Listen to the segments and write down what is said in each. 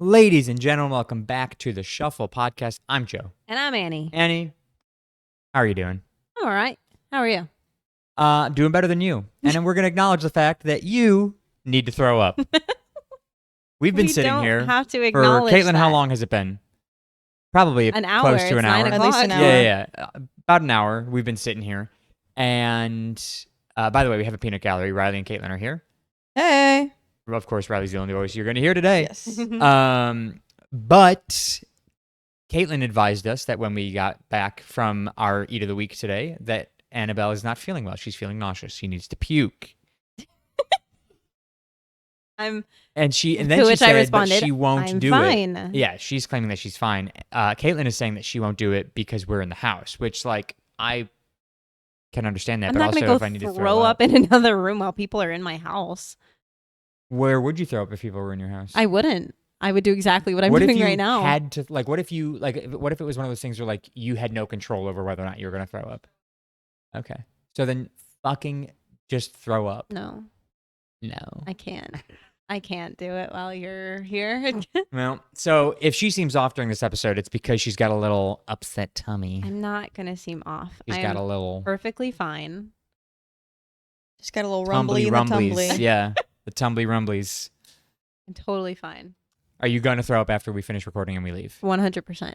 Ladies and gentlemen, welcome back to the Shuffle Podcast. I'm Joe. And I'm Annie. Annie, how are you doing? I'm all right. How are you? Doing better than you. And then we're going to acknowledge the fact that you need to throw up. We've been sitting don't here have to for acknowledge Caitlin. that. How long has it been? Probably An hour. close to It's an hour. 9 At least an o'clock. hour. Yeah. About an hour. We've been sitting here. And by the way, we have a peanut gallery. Riley and Caitlin are here. Hey. Of course, Riley's the only voice you're going to hear today. Yes. But Caitlin advised us that when we got back from our Eat of the Week today, that Annabelle is not feeling well. She's feeling nauseous. She needs to puke. I'm. And then To she which I said responded, that she won't I'm do fine. it. Yeah, she's claiming that she's fine. Caitlin is saying that she won't do it because we're in the house, which, like, I can understand that. I'm but not also, gonna if I go need to throw up in another room while people are in my house. where would you throw up if people were in your house? I wouldn't. I would do exactly what I'm what if doing you right now. had to, like, what if it was one of those things where, like, you had no control over whether or not you were going to throw up? Okay. So then fucking just throw up. No, No. I can't. I can't do it while you're here. Well, so if she seems off during this episode, it's because she's got a little upset tummy. I'm not gonna seem off. She's I got am a little perfectly fine. Just got a little rumbly in the rumblies. tumbly. Yeah, the tumbly rumblies. I'm totally fine. Are you going to throw up after we finish recording and we leave? 100%.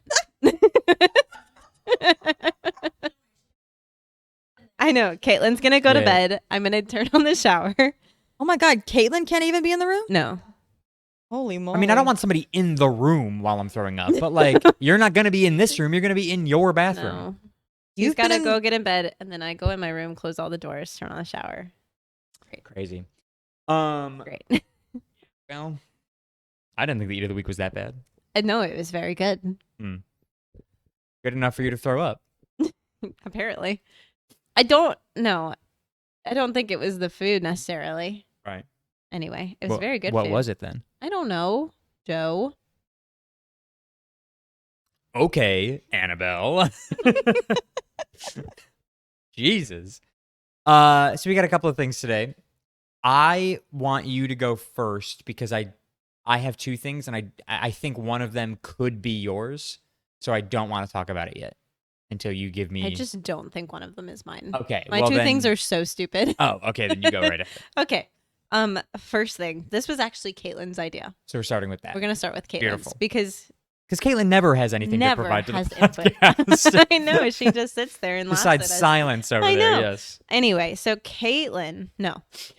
I know. Caitlin's going to go to Yeah. bed. I'm going to turn on the shower. Oh my God, Caitlin can't even be in the room? No. Holy moly. I mean, I don't want somebody in the room while I'm throwing up, but, like, you're not going to be in this room. You're going to be in your bathroom. No. You've You've got to been- go get in bed, and then I go in my room, close all the doors, turn on the shower. Crazy. Great. Well, I didn't think the Eat of the Week was that bad. No, it was very good. Good enough for you to throw up. Apparently. I don't think it was the food necessarily. Right. Anyway, it was very good What food. was it then? I don't know, Joe. Okay, Annabelle. Jesus. So we got a couple of things today. I want you to go first because I have two things and I think one of them could be yours. So I don't want to talk about it yet until you give me. I just don't think one of them is mine. Okay. My two things are so stupid. Oh, okay. Then you go right ahead. Okay. First thing, this was actually Caitlin's idea. So we're starting with that. We're gonna start with Caitlin's Beautiful. because Because Caitlin never has anything to never provide to has the input. podcast. I know, she just sits there and laughs at Besides us. silence over I there, know. yes. Anyway, so Caitlin,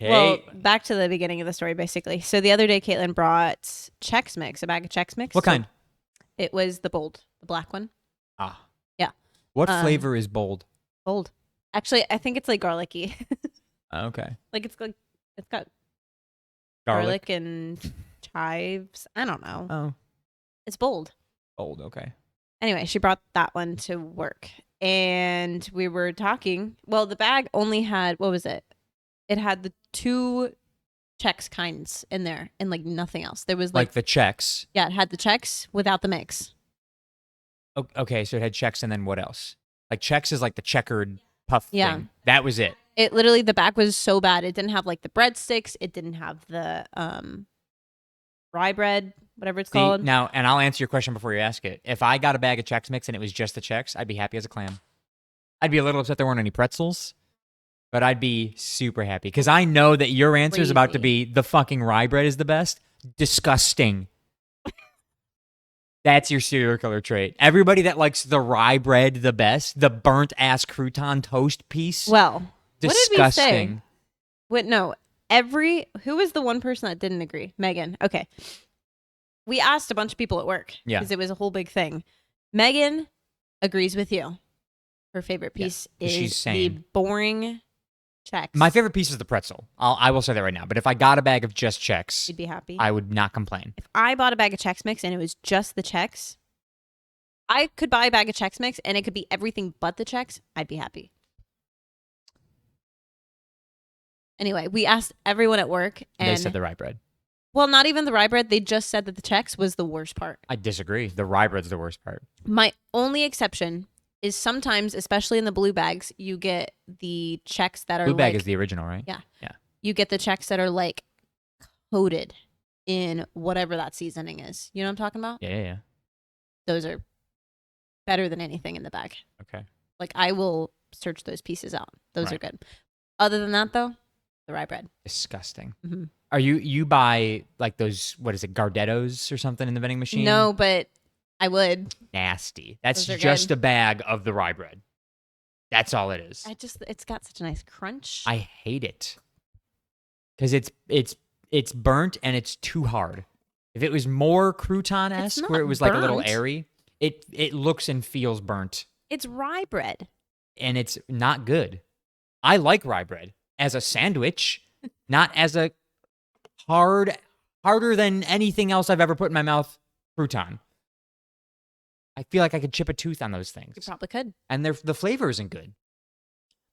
well, back to the beginning of the story, basically. So the other day, Caitlin brought Chex Mix, a bag of Chex Mix. What So kind? It was the bold, the black one. Ah. Yeah. What flavor is bold? Bold. Actually, I think it's like garlicky. Okay. Like it's got garlic and chives. I don't know. Oh. It's bold. Bold, okay. Anyway, she brought that one to work. And we were talking. Well, the bag only had, what was it? It had the two Chex kinds in there and like nothing else. There was Like the Chex. yeah, it had the Chex without the mix. Okay, so it had Chex and then what else? Like Chex is like the checkered puff Yeah. thing. That was it. It literally, the bag was so bad. It didn't have like the breadsticks. It didn't have the rye bread, whatever it's See, called. now, and I'll answer your question before you ask it. If I got a bag of Chex Mix and it was just the Chex, I'd be happy as a clam. I'd be a little upset there weren't any pretzels, but I'd be super happy because I know that your answer is about to be the fucking rye bread is the best. Disgusting. That's your serial killer trait. Everybody that likes the rye bread the best, the burnt ass crouton toast piece. Well, disgusting. what did we say? What? No. Who was the one person that didn't agree? Megan. Okay. We asked a bunch of people at work. Yeah. Because it was a whole big thing. Megan agrees with you. Her favorite piece is she's the sane. boring Chex. My favorite piece is the pretzel. I will say that right now. But if I got a bag of just Chex, You'd be happy. I would not complain. If I bought a bag of Chex Mix and it was just the Chex, I could buy a bag of Chex Mix and it could be everything but the Chex. I'd be happy. Anyway, we asked everyone at work, and They said the rye bread. well, not even the rye bread. They just said that the Chex was the worst part. I disagree. The rye bread's the worst part. My only exception is sometimes, especially in the blue bags, you get the Chex that are Blue bag like, is the original, right? Yeah. Yeah. you get the Chex that are like coated in whatever that seasoning is. You know what I'm talking about? Yeah. Those are better than anything in the bag. Okay. Like, I will search those pieces out. Those are Right. good. Other than that, though, the rye bread. Disgusting. Mhm. Are you buy like those, what is it, Gardettos or something in the vending machine? No, but I would. Nasty. That's Those are just good. a bag of the rye bread. That's all it is. It's got such a nice crunch. I hate it because it's burnt and it's too hard. If it was more crouton-esque, It's where it not was like a little burnt. airy, it looks and feels burnt, It's rye bread. and it's not good. I like rye bread as a sandwich, not as a harder than anything else I've ever put in my mouth crouton. I feel like I could chip a tooth on those You things, probably could. and the flavor isn't good.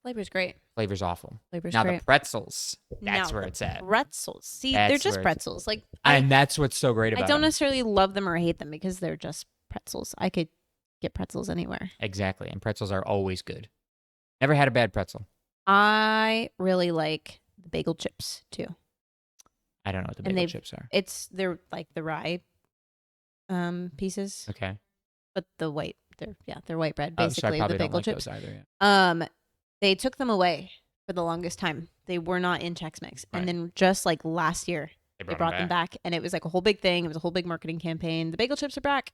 Flavor's great. Flavor's awful. Flavor's Now great. the pretzels, that's Now, where it's at, Pretzels. See, That's they're just where it's- pretzels. Like, and that's what's so great about I don't them. necessarily love them or hate them because they're just pretzels. I could get pretzels anywhere. Exactly, and pretzels are always good. Never had a bad pretzel. I really like the bagel chips too. I don't know what the And bagel chips are. They're like the rye pieces, Okay. but they're white bread, So I basically probably the don't bagel like chips. those either. Yeah. They took them away for the longest time. They were not in Chex Mix. Right. And then just like last year, They they brought them back, and it was like a whole big thing. It was a whole big marketing campaign. The bagel chips are back.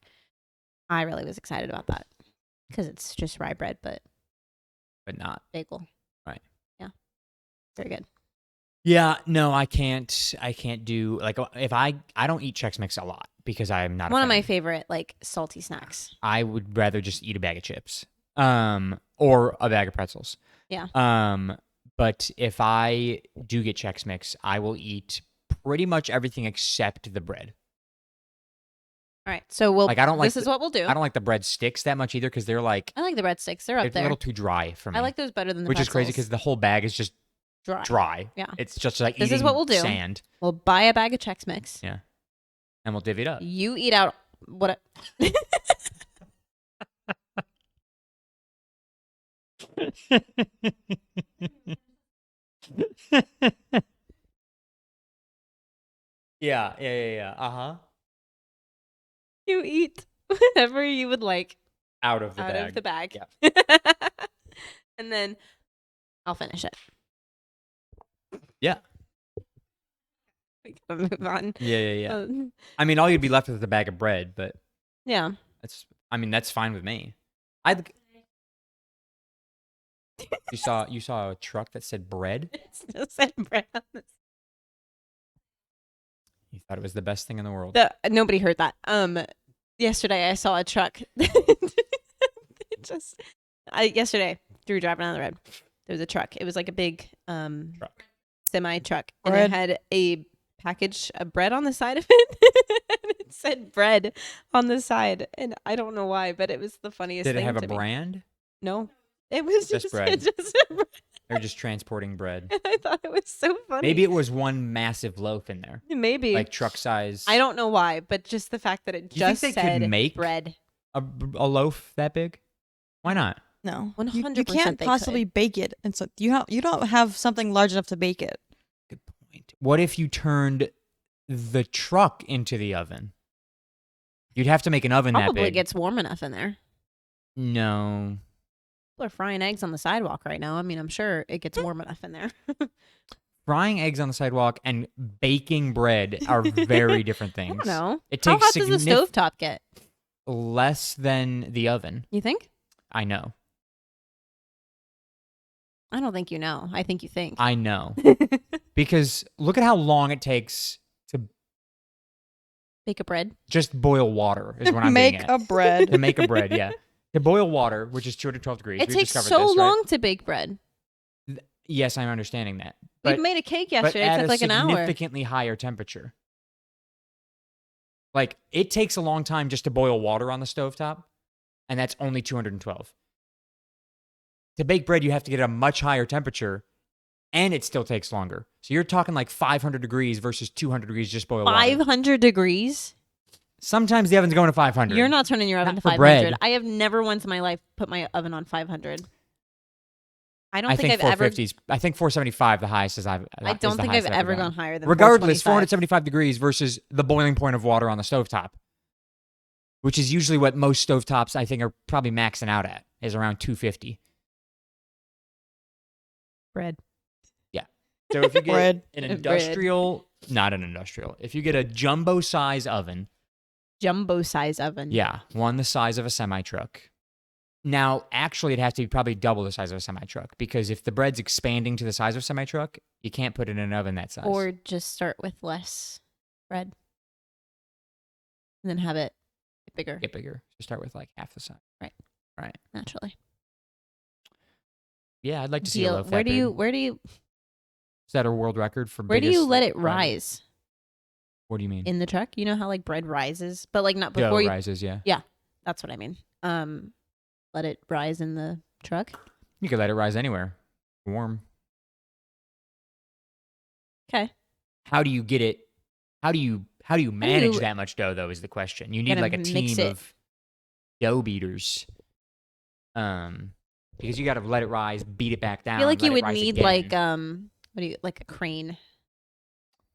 I really was excited about that because it's just rye bread, but But not. bagel. Right. Yeah. Very good. Yeah, no, I can't do, like, if I don't eat Chex Mix a lot because I'm not One a of my fan. favorite like salty snacks. I would rather just eat a bag of chips, or a bag of pretzels. Yeah. But if I do get Chex Mix, I will eat pretty much everything except the bread. All right. So Like, I don't like this is what we'll do. I don't like the bread sticks that much either because they're like I like the breadsticks. They're up they're a there. little too dry for me. I like those better than the which is crazy pretzels. because the whole bag is just dry. dry. Yeah. It's just like This is eating what we'll do. sand. We'll buy a bag of Chex Mix. Yeah. And we'll divvy it up. You eat out what? Yeah. Uh-huh. You eat whatever you would like Out of the out bag. of the bag. And then I'll finish it. Yeah. We gotta move on. Yeah. Um, I mean, all you'd be left with is a bag of bread, but yeah. that's fine with me. You saw a truck that said bread? It still said bread on this. You thought it was the best thing in the world. Nobody heard that. Yesterday I saw a truck. Yesterday, through driving down the road, there was a truck. It was like a big Truck. semi truck, and Bread. it had a package of bread on the side of it. And it said bread on the side, and I don't know why, but it was the funniest Did thing it have a to me. brand? No, it was Just just bread. It just said bread. They're just transporting bread. And I thought it was so funny. Maybe it was one massive loaf in there, Maybe. like truck size. I don't know why, but just the fact that it Do you think just they could said make bread. a loaf that big. Why not? No, 100% You can't they possibly bake it, and so you don't have something large enough to bake it. Good point. What if you turned the truck into the oven? You'd have to make an oven that Probably big. gets warm enough in there. No. People are frying eggs on the sidewalk right now. I mean, I'm sure it gets warm enough in there. Frying eggs on the sidewalk and baking bread are very different I things. don't know. It How takes hot does the stovetop get? less than the oven. You think? I know. I don't think you know. I think you think. I know. Because look at how long it takes to Bake a bread. just boil water is what I'm Make getting a at. bread. To make a bread, yeah. To boil water, which is 212 degrees. It We've takes discovered so this, right? long to bake bread. Yes, I'm understanding that. We But, made a cake but yesterday. It at took a like an hour. significantly higher temperature. Like, it takes a long time just to boil water on the stovetop, and that's only 212. To bake bread, you have to get a much higher temperature, and it still takes longer. So you're talking like 500 degrees versus 200 degrees just boil water. 500 degrees? Sometimes the oven's going to 500. You're not turning your oven Not to for 500. bread. I have never once in my life put my oven on 500. I don't I think think I've ever. 450s. I think 475 the highest is I don't think I've ever gone higher than Regardless, 425. 475 degrees versus the boiling point of water on the stovetop, which is usually what most stovetops I think are probably maxing out at, is around 250. Bread. Yeah. So if you get Bread. an Bread. industrial, not an industrial, if you get a jumbo size oven, Jumbo size oven. yeah, one the size of a semi truck. Now, actually, it has to be probably double the size of a semi truck because if the bread's expanding to the size of a semi truck, you can't put it in an oven that size. Or just start with less bread. And then have it get bigger. Get bigger. So start with like half the size. Right. Naturally. Yeah, I'd like to see a low fat Where do you set a world record for where do you biggest let it bread. rise? What do you mean? In the truck? You know how like bread rises? But like not Dough before you rises, yeah. that's what I mean. Let it rise in the truck. You could let it rise anywhere. Warm. Okay. How do you get it? How do you manage you- that much dough though is the question. You need Gotta like a mix team it. of dough beaters. Because you got to let it rise, beat it back down. I feel like let you it would rise need again. like like a crane.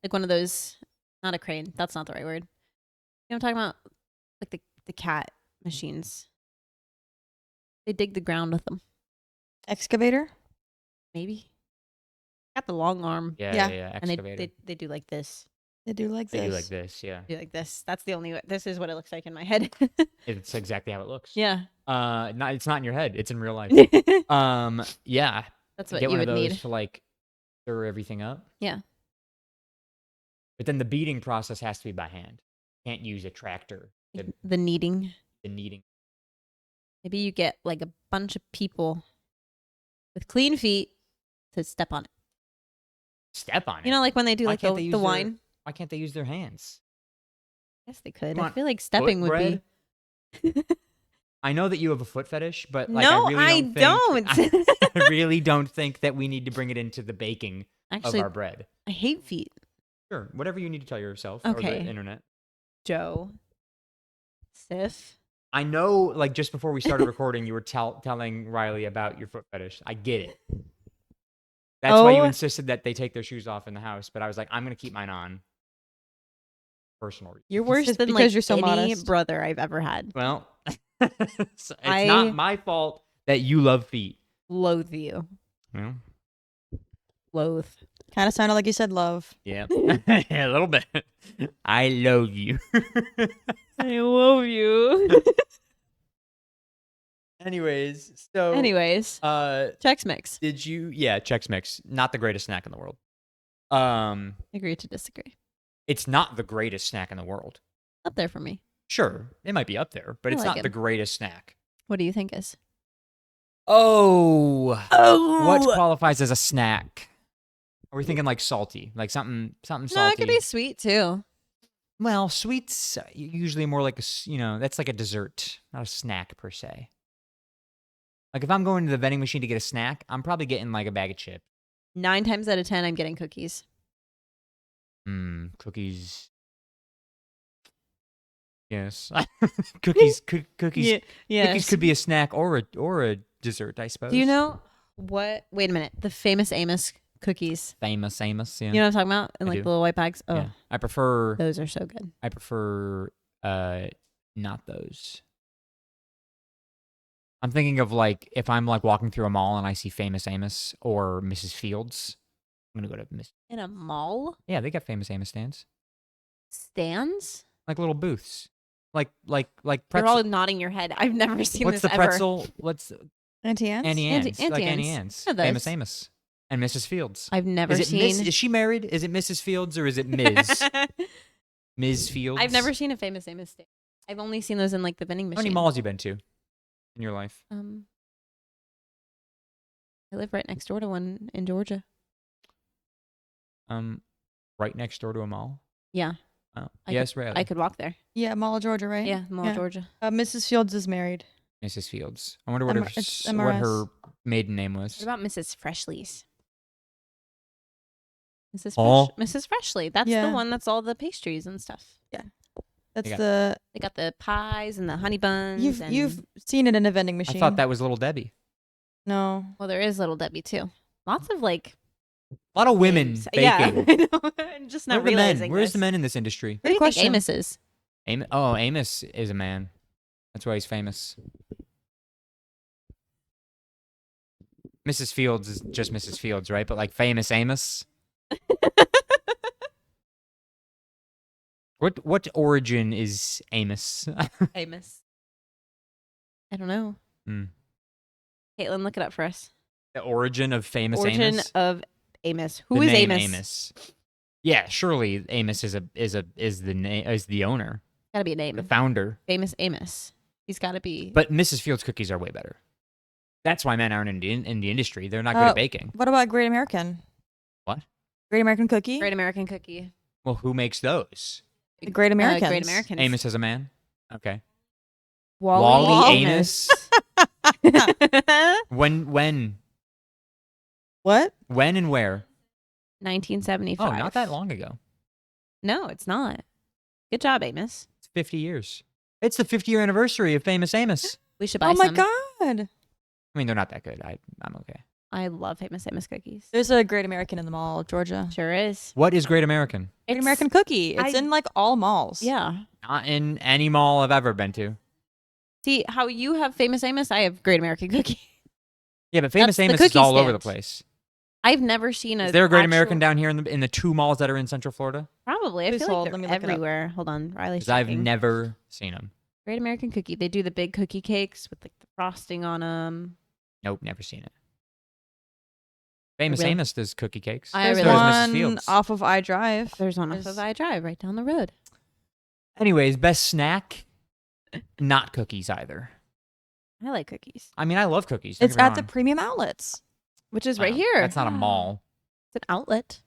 Like one of those, not a crane. That's not the right word. You know what I'm talking about? Like the cat machines. They dig the ground with them. Excavator. Maybe. Got the long arm. yeah, And excavator. they do like this. They do like They this. do like this, yeah. Do like this. That's the only way. This is what it looks like in my head. It's exactly how it looks. Yeah. It's not in your head. It's in real life. That's Yeah. what Get you one would of those need. to like stir everything up. Yeah. But then the beating process has to be by hand. Can't use a tractor. The kneading. The kneading. Maybe you get like a bunch of people with clean feet to step on it. Step on it. You know, like when they do Why like can't they use the their- wine. Why can't they use their hands? Yes, they could. You I want feel like stepping would Foot be. bread? I know that you have a foot fetish, but like No, I really I don't. Think, don't. I really don't think that we need to bring it into the baking Actually, of our bread. I hate feet. Sure, whatever you need to tell yourself or Okay. the internet. Joe. Sif. I know, like just before we started recording, you were telling Riley about your foot fetish. I get it. That's why you Oh. insisted that they take their shoes off in the house. But I was like, I'm gonna keep mine on. Personal reason. You're worse just than because like you're so any modest. brother I've ever had. Well, it's not my fault that you love feet. Loathe you. Well, Loathe. Kind of sounded like you said love. yeah, a little bit. I love you. I love you. Anyways, so Anyways, Chex Mix. did you? Yeah, Chex Mix, not the greatest snack in the world. Agree to disagree. It's not the greatest snack in the world. Up there for me. Sure, it might be up there, but I it's like not it. the greatest snack. What do you think is? Oh, Oh, what qualifies as a snack? Are we thinking like salty, like something salty? No, it could be sweet too. Well, sweets usually more like that's like a dessert, not a snack per se. Like if I'm going to the vending machine to get a snack, I'm probably getting like a bag of chips. 9 times out of 10, I'm getting cookies. Cookies. Yes, cookies. Cookies. Yeah. Cookies could be a snack or a dessert, I suppose. Do you know what? Wait a minute. The famous Amos cookies. Famous Amos? Yeah. You know what I'm talking about? In I like do. the little white bags. Oh, Yeah. I prefer. those are so good. I prefer. Not those. I'm thinking of like if I'm like walking through a mall and I see Famous Amos or Mrs. Fields, I'm gonna go to Miss. In a mall? Yeah, they got Famous Amos stands, Stands? like little booths, like You're pretzel. all nodding your head. I've never seen What's this the ever. pretzel? What's Auntie Anne's? Annie Auntie- Ann's? Auntie Like Annie Ann's. Ann's. Yeah, those. Famous Amos and Mrs. Fields. I've never Is it seen. Miss? Is she married? Is it Mrs. Fields or is it Ms. Ms. Fields? I've never seen a famous Amos stand. I've only seen those in like the vending How machine. many malls you been to in your life? I live right next door to one in Georgia. Right next door to a mall. Yeah, Oh, I yes, Riley. I could walk there. Yeah, Mall of Georgia, right? Yeah, Mall of Yeah. Georgia. Mrs. Fields is married. Mrs. Fields. I wonder what It's what MRS. her maiden name What was. about Mrs. Freshley's? Oh. Mrs. Freshly. That's Yeah. the one that's all the pastries and stuff. That's got- the They got the pies and the honey buns. you've and you've seen it in a vending machine. I thought that was Little Debbie. No. Well, there is Little Debbie too. Lots of like A lot of women names. baking. Yeah, I know. I'm just Where not are the men? realizing. Where's the this. men in this industry? Who do you Good think question. Amos is? Amos is a man. That's why he's famous. Mrs. Fields is just Mrs. Fields, right? But like famous Amos. What origin is Amos? Amos. I don't know. Hmm. Caitlin, look it up for us. The origin of famous Origin Amos. of Amos. The Who is name Amos? Yeah, surely Amos is the owner, Gotta be a name. the founder. Famous Amos. He's got to be. But Mrs. Fields cookies are way better. That's why men aren't in the industry. They're not good at baking. What about Great American? What? Great American Cookie? Great American Cookie. Well, who makes those? The Great Americans. Great Americans. Amos is a man. Okay. Wally Amos. When What? and where? 1975. Oh, not that long ago. No, it's not. Good job, Amos. It's 50 years. It's the 50-year anniversary of famous Amos. We should buy Oh my some. god. I mean, they're not that good. I'm okay. I love Famous Amos cookies. There's a Great American in the mall of Georgia. Sure is. What is Great American? Great American Cookie. It's in like all malls. Yeah. Not in any mall I've ever been to. See how you have Famous Amos? I have Great American Cookie. Yeah, but famous That's the Amos is cookie all over the stand. place. I've never seen a. Is there a Great actual- American down here in the two malls that are in Central Florida? Probably. I Please feel hold, like let me they're look it up. everywhere. Hold on, Riley's Because I've checking. never seen them. Great American Cookie. They do the big cookie cakes with like the frosting on them. Nope, never seen it. Famous Really? Amos does cookie cakes. I There's really- So does Mrs. one Fields. off of I Drive. There's one off There's- of I Drive right down the road. Anyways, best snack, not cookies either. I like cookies, I mean, I love cookies. don't It's get me at the wrong. premium outlets. which is right Oh, here. That's not a mall. It's an outlet.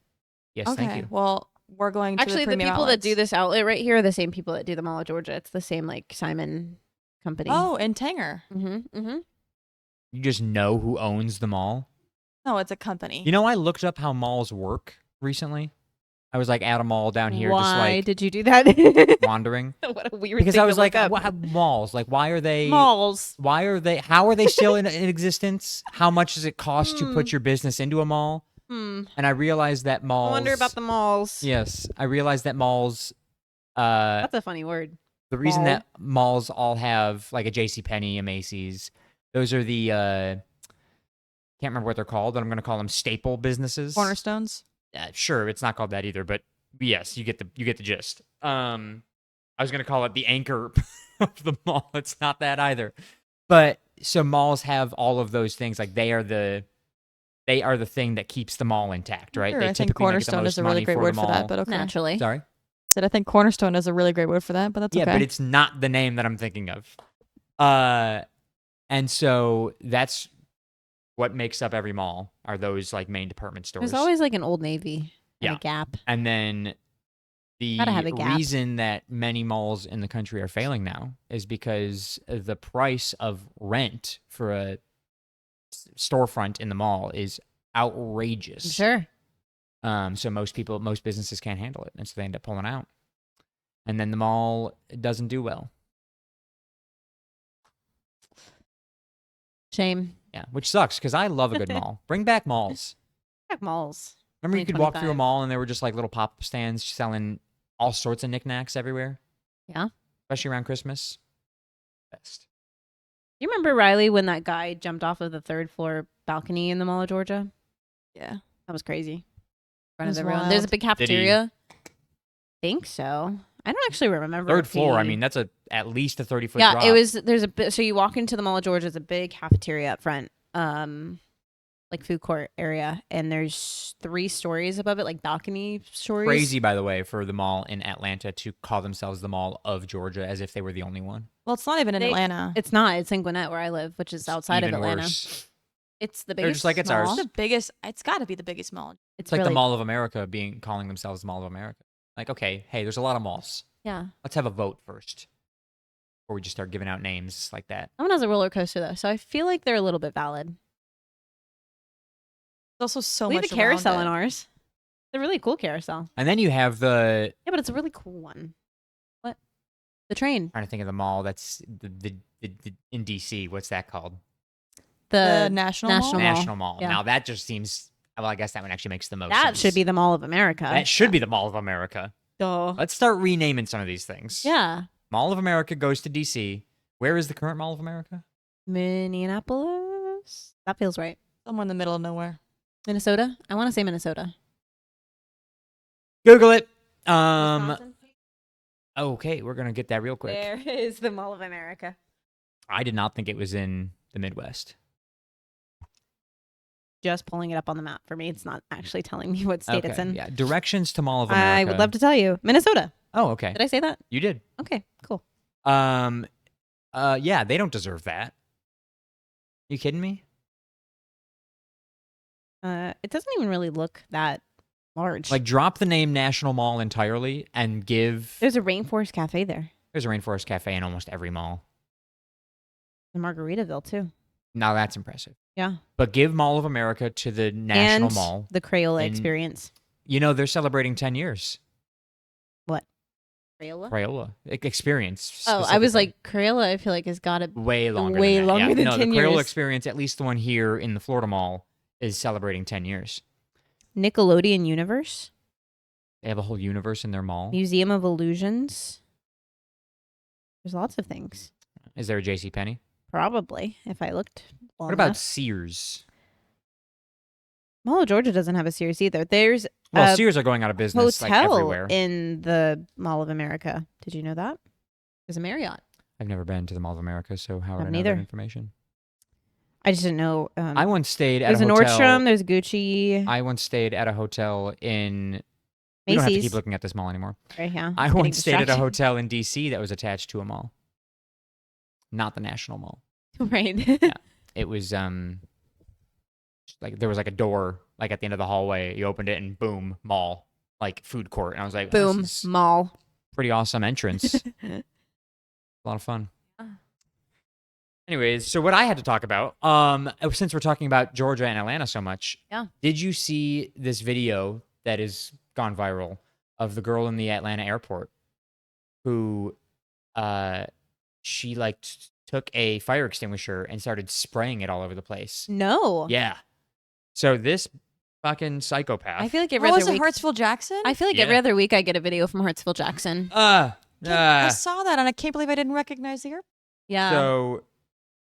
Yes, Okay. thank you. Well, we're going to Actually, the the premium people that do outlets. this outlet right here are the same people that do the Mall of Georgia. It's the same like Simon company. Oh, in Tanger. Mm-hmm. You just know who owns the mall. No, it's a company. You know, I looked up how malls work recently. I was like at a mall down here, Why just like did you do that? wandering. What a weird Because thing I to was like, look up. what, malls? Like, why are they? Malls. Why are they? How are they still in existence? How much does it cost to put your business into a mall? And I realized that malls. I wonder about the malls. Yes, I realized that malls. That's a funny word. The reason Mall. that malls all have like a JCPenney, a Macy's, those are the can't remember what they're called, but I'm going to call them staple businesses. Cornerstones. Sure, it's not called that either, but yes, you get the gist. I was going to call it the anchor of the mall. It's not that either. But so malls have all of those things, like they are the thing that keeps the mall intact, right? Sure, They I think typically make the cornerstone most is a really money great for word the for that, mall. but okay. Naturally. Sorry? Said I think cornerstone is a really great word for that, but that's Yeah, okay. but it's not the name that I'm thinking of. And so that's what makes up every mall are those like main department stores. There's always like an Old Navy and Yeah. a Gap. And then the Gotta have a Gap. reason that many malls in the country are failing now is because the price of rent for a storefront in the mall is outrageous. Sure. So most businesses can't handle it, and so they end up pulling out. And then the mall doesn't do well. Shame. Yeah, which sucks because I love a good mall. Bring back malls. Heck, malls. Remember, you could walk through a 2025. mall and there were just like little pop-up stands selling all sorts of knickknacks everywhere. Yeah. Especially around Christmas. Best. You remember, Riley, when that guy jumped off of the third floor balcony in the Mall of Georgia? yeah. That was crazy. In front That's of everyone. There's a wild. big cafeteria. Think so. I don't actually remember. Third if floor. I he- mean, that's at least a 30-foot yeah, drop. it was. There's a bit. So you walk into the Mall of Georgia. It's a big cafeteria up front, like food court area, and there's 3 stories above it, like balcony stories. crazy, by the way, for the mall in Atlanta to call themselves the Mall of Georgia as if they were the only one. Well, it's not even in They- Atlanta. It's not. It's in Gwinnett, where I live, which is outside of Even Atlanta. worse. It's the They're biggest. just like, it's mall. ours. It's the biggest. It's got to be the biggest mall. It's It's like really, the Mall of America calling themselves the Mall of America. Like, okay, hey, there's a lot of malls. Yeah. Let's have a vote first before we just start giving out names like that. That one has a roller coaster though, so I feel like they're a little bit valid. There's also so We have much a carousel around in it. ours. It's a really cool carousel. And then you have Yeah, but it's a really cool one. What? The train. trying to think of the mall that's the in DC. What's that called? The National Mall? National Mall. National Mall. Yeah. Now that just seems. Well, I guess that one actually makes the most That sense. should be the Mall of America. That should be the Mall of America. Duh. Let's start renaming some of these things. Yeah. Mall of America goes to DC. Where is the current Mall of America? Minneapolis. That feels right. Somewhere in the middle of nowhere. Minnesota. I want to say Minnesota. Google it. Wisconsin? Okay, we're gonna get that real quick. Where is the Mall of America? I did not think it was in the Midwest. Just pulling it up on the map for me. It's not actually telling me what state it's in. Yeah, directions to Mall of America. I would love to tell you. Minnesota. Oh, okay. Did I say that? You did. Okay, cool. Yeah, they don't deserve that. You kidding me? It doesn't even really look that large. Like, drop the name National Mall entirely and give. There's a Rainforest Cafe there. There's a Rainforest Cafe in almost every mall. In Margaritaville, too. Now that's impressive. Yeah. But give Mall of America to the National And Mall. the Crayola And- experience. You know, they're celebrating 10 years. What? Crayola? Crayola Oh, experience. I was specifically. like, Crayola, I feel like, has got to. way longer. way than that. longer Yeah. than no, 10 the Crayola years. experience, at least the one here in the Florida Mall, is celebrating 10 years. Nickelodeon Universe. They have a whole universe in their mall. Museum of Illusions. There's lots of things. Is there a JCPenney? Probably, if I looked long What about enough. Sears? Mall of Georgia doesn't have a Sears either. There's Well, a Sears are going out of business like hotel everywhere. in the Mall of America. Did you know that? There's a Marriott. I've never been to the Mall of America, so how would I Haven't know either. that information? I just didn't know. I once stayed at there's a a hotel. Nordstrom. There's Gucci. I once stayed at a hotel in. We don't have to Macy's. keep looking at this mall anymore. Right here. I Getting once stayed at a distracted. hotel in DC that was attached to a mall, not the National Mall. Right. Yeah. It was like there was like a door like at the end of the hallway. You opened it and boom, mall, like food court. And I was like, oh, Boom. this is Mall. pretty awesome entrance. A lot of fun. Anyways, so what I had to talk about, since we're talking about Georgia and Atlanta so much, Yeah. did you see this video that has gone viral of the girl in the Atlanta airport who, she like took a fire extinguisher and started spraying it all over the place? No. Yeah. So this fucking psychopath. I feel like What every was other it, week. Hartsville Jackson? I feel like Yeah. every other week I get a video from Hartsville Jackson. I saw that and I can't believe I didn't recognize the airport. Yeah. So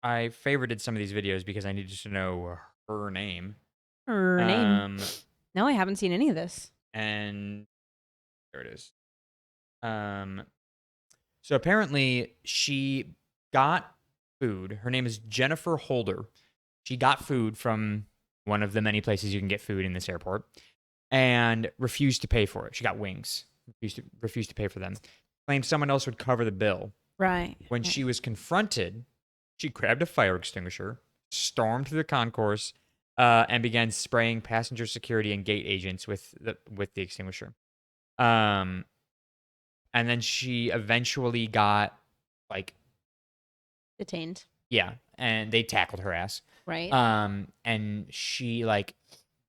I favorited some of these videos because I needed to know her name. Her name. Um, No, I haven't seen any of this. and there it is. So apparently she got food. Her name is Jennifer Holder. She got food from one of the many places you can get food in this airport and refused to pay for it. She got wings. Refused to pay for them. Claimed someone else would cover the bill. Right. When she was confronted, she grabbed a fire extinguisher, stormed through the concourse, and began spraying passenger security and gate agents with the extinguisher. And then she eventually got Detained. yeah, and they tackled her ass. Right. And she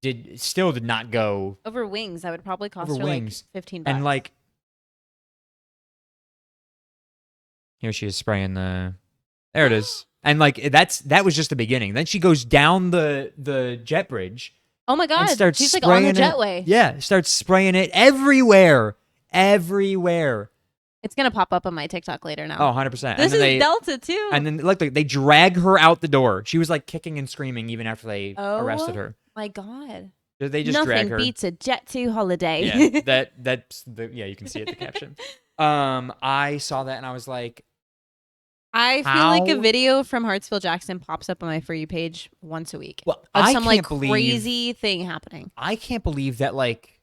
did not go. Over wings, that would probably cost Over her wings. like $15. And here she is spraying the. There it is. And that was just the beginning. Then she goes down the jet bridge oh my god, and starts she's like spraying on the it. jetway. Yeah, starts spraying it everywhere. Everywhere. It's gonna pop up on my TikTok later now. Oh, 100%. This is Delta too. And then they drag her out the door. She was like kicking and screaming even after they arrested her. My god. They just drag Nothing her. beats a Jet2 holiday. Yeah, you can see it, the caption. I saw that and I was like, I feel like a How? video from Hartsville Jackson pops up on my For You page once a week well, of I some can't like believe, crazy thing happening. I can't believe that like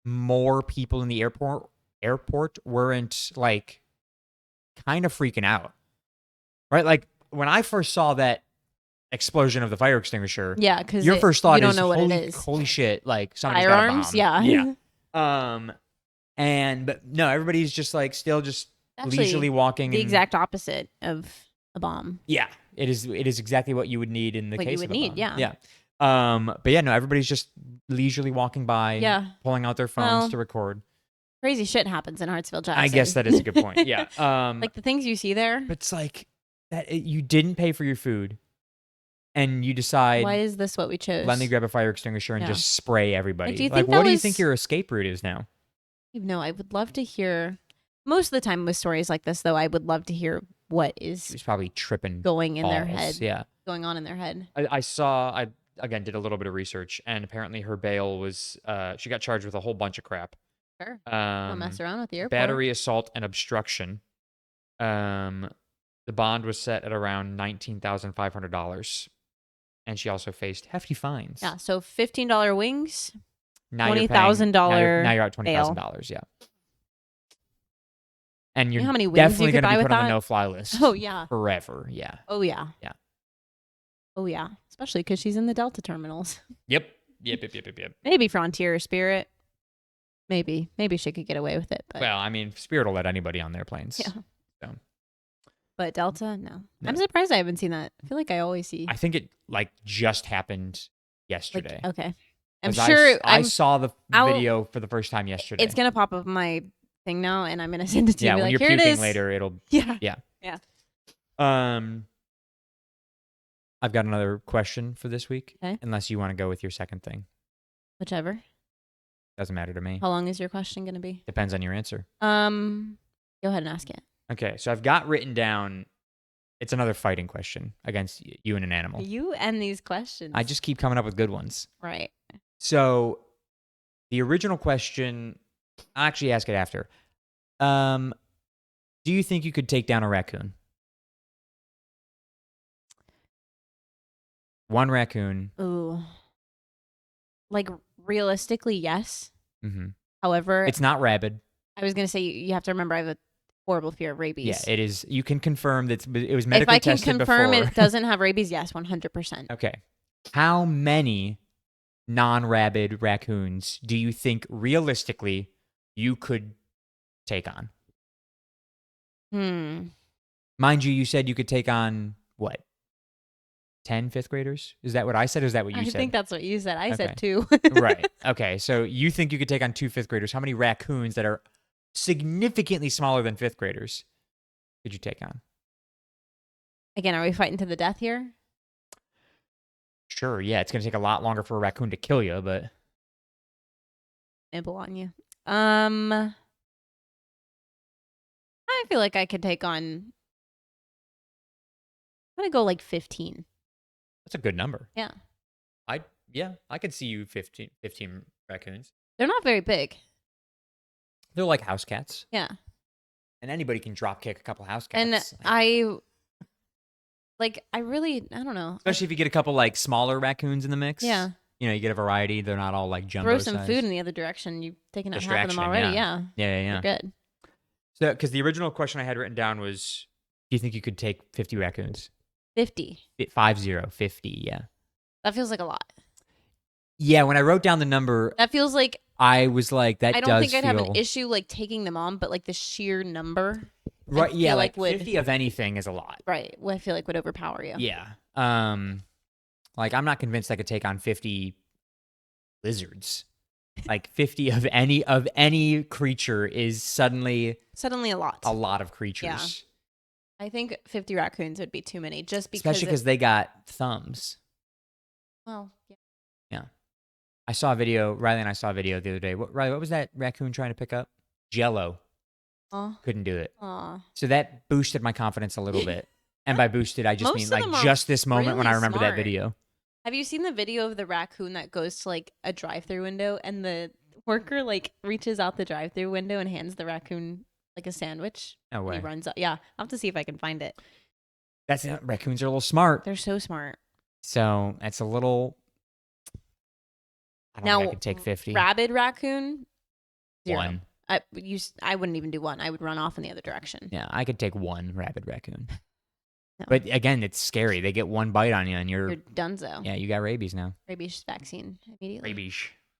more people in the airport weren't like kind of freaking out. Right? Like when I first saw that explosion of the fire extinguisher, Yeah, because your first thought you don't is know what holy, it is. holy shit, like somebody's got a Firearms, bomb. yeah. But no, everybody's just like still just Actually, leisurely walking. the and- exact opposite of a bomb. Yeah, it is exactly what you would need in the What you case would of a need, bomb. yeah. Yeah. But yeah, no, everybody's just leisurely walking by, Yeah. pulling out their phones Well, to record. Crazy shit happens in Hartsville Jackson. I guess that is a good point. Yeah. like the things you see there. But it's like that you didn't pay for your food, and you decide, Why is this what we chose? let me grab a fire extinguisher and Yeah. just spray everybody. do you Like, think what that do you was- think your escape route is now? No, I would love to hear. Most of the time with stories like this, though, I would love to hear what She is was probably tripping going in their balls. head, Yeah. going on in their head. I again did a little bit of research, and apparently her bail was she got charged with a whole bunch of crap. Sure. Don't mess around with the airport. Battery assault and obstruction. The bond was set at around $19,500, and she also faced hefty fines. Yeah. So $15 wings. Now you're paying- $20,000 Now you're at $20,000. Yeah. And you're You know how many wings you definitely could going to buy be with put on the that? no-fly list. Oh yeah. Forever. Yeah. Oh yeah. Yeah. Oh yeah. Especially because she's in the Delta terminals. Yep. Maybe Frontier or Spirit. Maybe she could get away with it. But Well, I mean, Spirit will let anybody on their planes. yeah. So. But Delta, no. No. I'm surprised I haven't seen that. I feel like I always see. I think it just happened like, yesterday. okay. I'm 'Cause sure. I saw the I'll- video for the first time yesterday. It's gonna pop up my thing now, and I'm gonna send it to yeah, you. when Like, you're here it puking is. later, it'll. Yeah. I've got another question for this week. Okay. Unless you want to go with your second thing, Whichever. doesn't matter to me. How long is your question gonna be? Depends on your answer. Go ahead and ask it. Okay, so I've got written down. It's another fighting question against you and an animal. You and these questions. I just keep coming up with good ones. right. So, the original question, I'll actually ask it after. Do you think you could take down a raccoon? One raccoon. Ooh. Like realistically, yes. Mm-hmm. However, It's not rabid. I was gonna say you have to remember I have a horrible fear of rabies. Yeah, it is. You can confirm that it was If medically I can tested confirm before. it doesn't have rabies, yes, 100%. Okay. How many non-rabid raccoons do you think realistically you could take on? Mind you, you said you could take on what? 10 fifth graders? Is that what I said or is that what you I said? think that's what you said. I said Okay. 2. Right. Okay. So you think you could take on 2 fifth graders. How many raccoons that are significantly smaller than fifth graders could you take on? Again, are we fighting to the death here? Sure. Yeah. It's going to take a lot longer for a raccoon to kill you, but Nibble on you. I feel like I could take on. I'm gonna go like 15. that's a good number. Yeah. I could see you 15 raccoons. They're not very big. They're like house cats. Yeah. And anybody can drop kick a couple house And cats. I don't know. Especially if you get a couple like smaller raccoons in the mix. Yeah. You know, you get a variety. They're not all like jumbo Throw some size. food in the other direction. You've taken out half of them Distraction, already. yeah. Yeah. Yeah. You're good. So, because the original question I had written down was, do you think you could take 50 raccoons? 50. 50, yeah. That feels like a lot. Yeah, when I wrote down the number, That feels like I was like, that I don't does think I'd have an feel- issue like taking them on, but like the sheer number. Right, yeah, feel like like would- 50 of anything is a lot. Right. What I feel like would overpower you. Yeah. Like I'm not convinced I could take on 50 lizards. Like 50 of any creature is suddenly Suddenly a lot. a lot of creatures. I think 50 raccoons would be too many just because. Especially because they got thumbs. Well, yeah. I saw a video, Riley and I saw a video the other day. Riley, what was that raccoon trying to pick up? Jello. Aw. Couldn't do it. Aw. So that boosted my confidence a little bit. And by boosted, I just Most mean of like them are just this moment when I really remember that smart. video. Have you seen the video of the raccoon that goes to like a drive-through window and the worker like reaches out the drive-through window and hands the raccoon like a sandwich? No And way. he runs up. Yeah, I'll have to see if I can find it. That's raccoons are a little smart. They're so smart. So that's a little. I don't think I Now, could take 50. Rabid raccoon. 0. One. I wouldn't even do one. I would run off in the other direction. Yeah, I could take one rabid raccoon. No. But again, it's scary. They get one bite on you and You're donezo. yeah, you got rabies now. Rabies vaccine immediately. Rabies.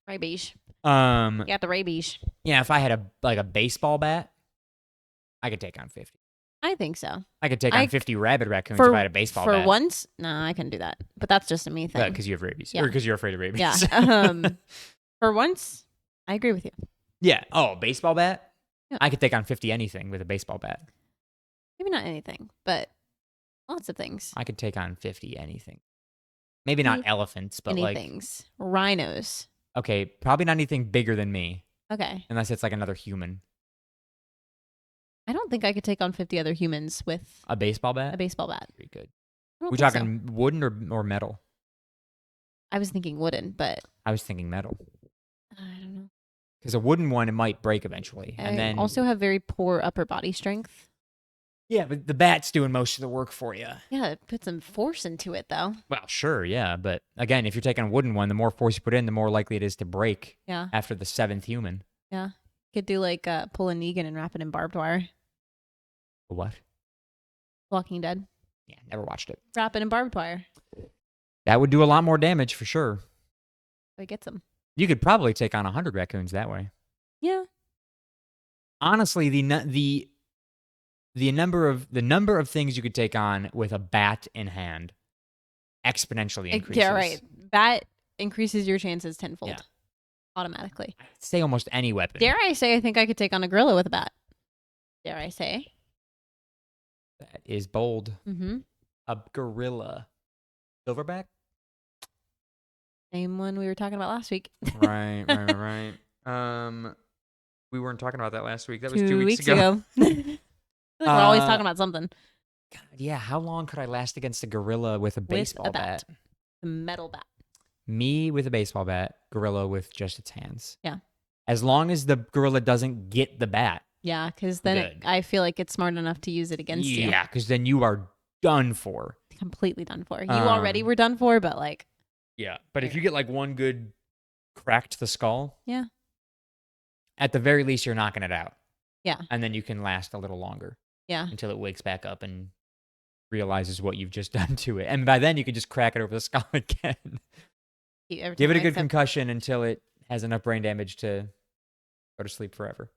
Rabies. Um, You got the rabies. yeah, if I had a baseball bat, I could take on 50. I think so. I could take on I- 50 rabid raccoons for if I had a baseball for bat. once, no, I couldn't do that. But that's just a me thing. Because you have rabies. Yeah. Or because you're afraid of rabies. Yeah. For once, I agree with you. Yeah. Oh, baseball bat? Yeah. I could take on 50 anything with a baseball bat. Maybe not anything, but lots of things. I could take on 50 anything. Maybe not Any- elephants, but like Anythings. Rhinos. okay, probably not anything bigger than me, Okay. unless it's like another human. I don't think I could take on 50 other humans with A baseball bat. a baseball bat. Pretty good. I don't We think so. talking wooden or metal? I was thinking wooden, but I was thinking metal I don't know. because a wooden one it might break eventually, I and then also have very poor upper body strength. yeah, but the bat's doing most of the work for you. Yeah, put some force into it though. Well, sure, yeah, but again, if you're taking a wooden one, the more force you put in, the more likely it is to break Yeah. after the 7th human. Yeah. Could do like pull a Negan and wrap it in barbed wire. What? Walking Dead. Yeah, never watched it. Wrap it in barbed wire. That would do a lot more damage for sure. So it gets them. You could probably take on 100 raccoons that way. Yeah. Honestly, the number of things you could take on with a bat in hand exponentially increases. Yeah, right. That increases your chances tenfold. Yeah. Automatically. I'd say almost any weapon. Dare I say I think I could take on a gorilla with a bat? Dare I say? That is bold. Mm-hmm. A gorilla. Silverback? Same one we were talking about last week. Right. We weren't talking about that last week. That was 2 2 weeks ago. I feel like we're always talking about something. God, yeah, how long could I last against a gorilla with a baseball a bat. bat? A metal bat. Me with a baseball bat, gorilla with just its hands. Yeah. As long as the gorilla doesn't get the bat. Yeah, because then Good. I feel like it's smart enough to use it against you. Yeah, because then you are done for. Completely done for. You already were done for, but like. Yeah, but if you get like one good crack to the skull. Yeah. At the very least, you're knocking it out. Yeah. And then you can last a little longer. Yeah. Until it wakes back up and realizes what you've just done to it. And by then, you can just crack it over the skull again. Give it a good concussion until it has enough brain damage to go to sleep forever.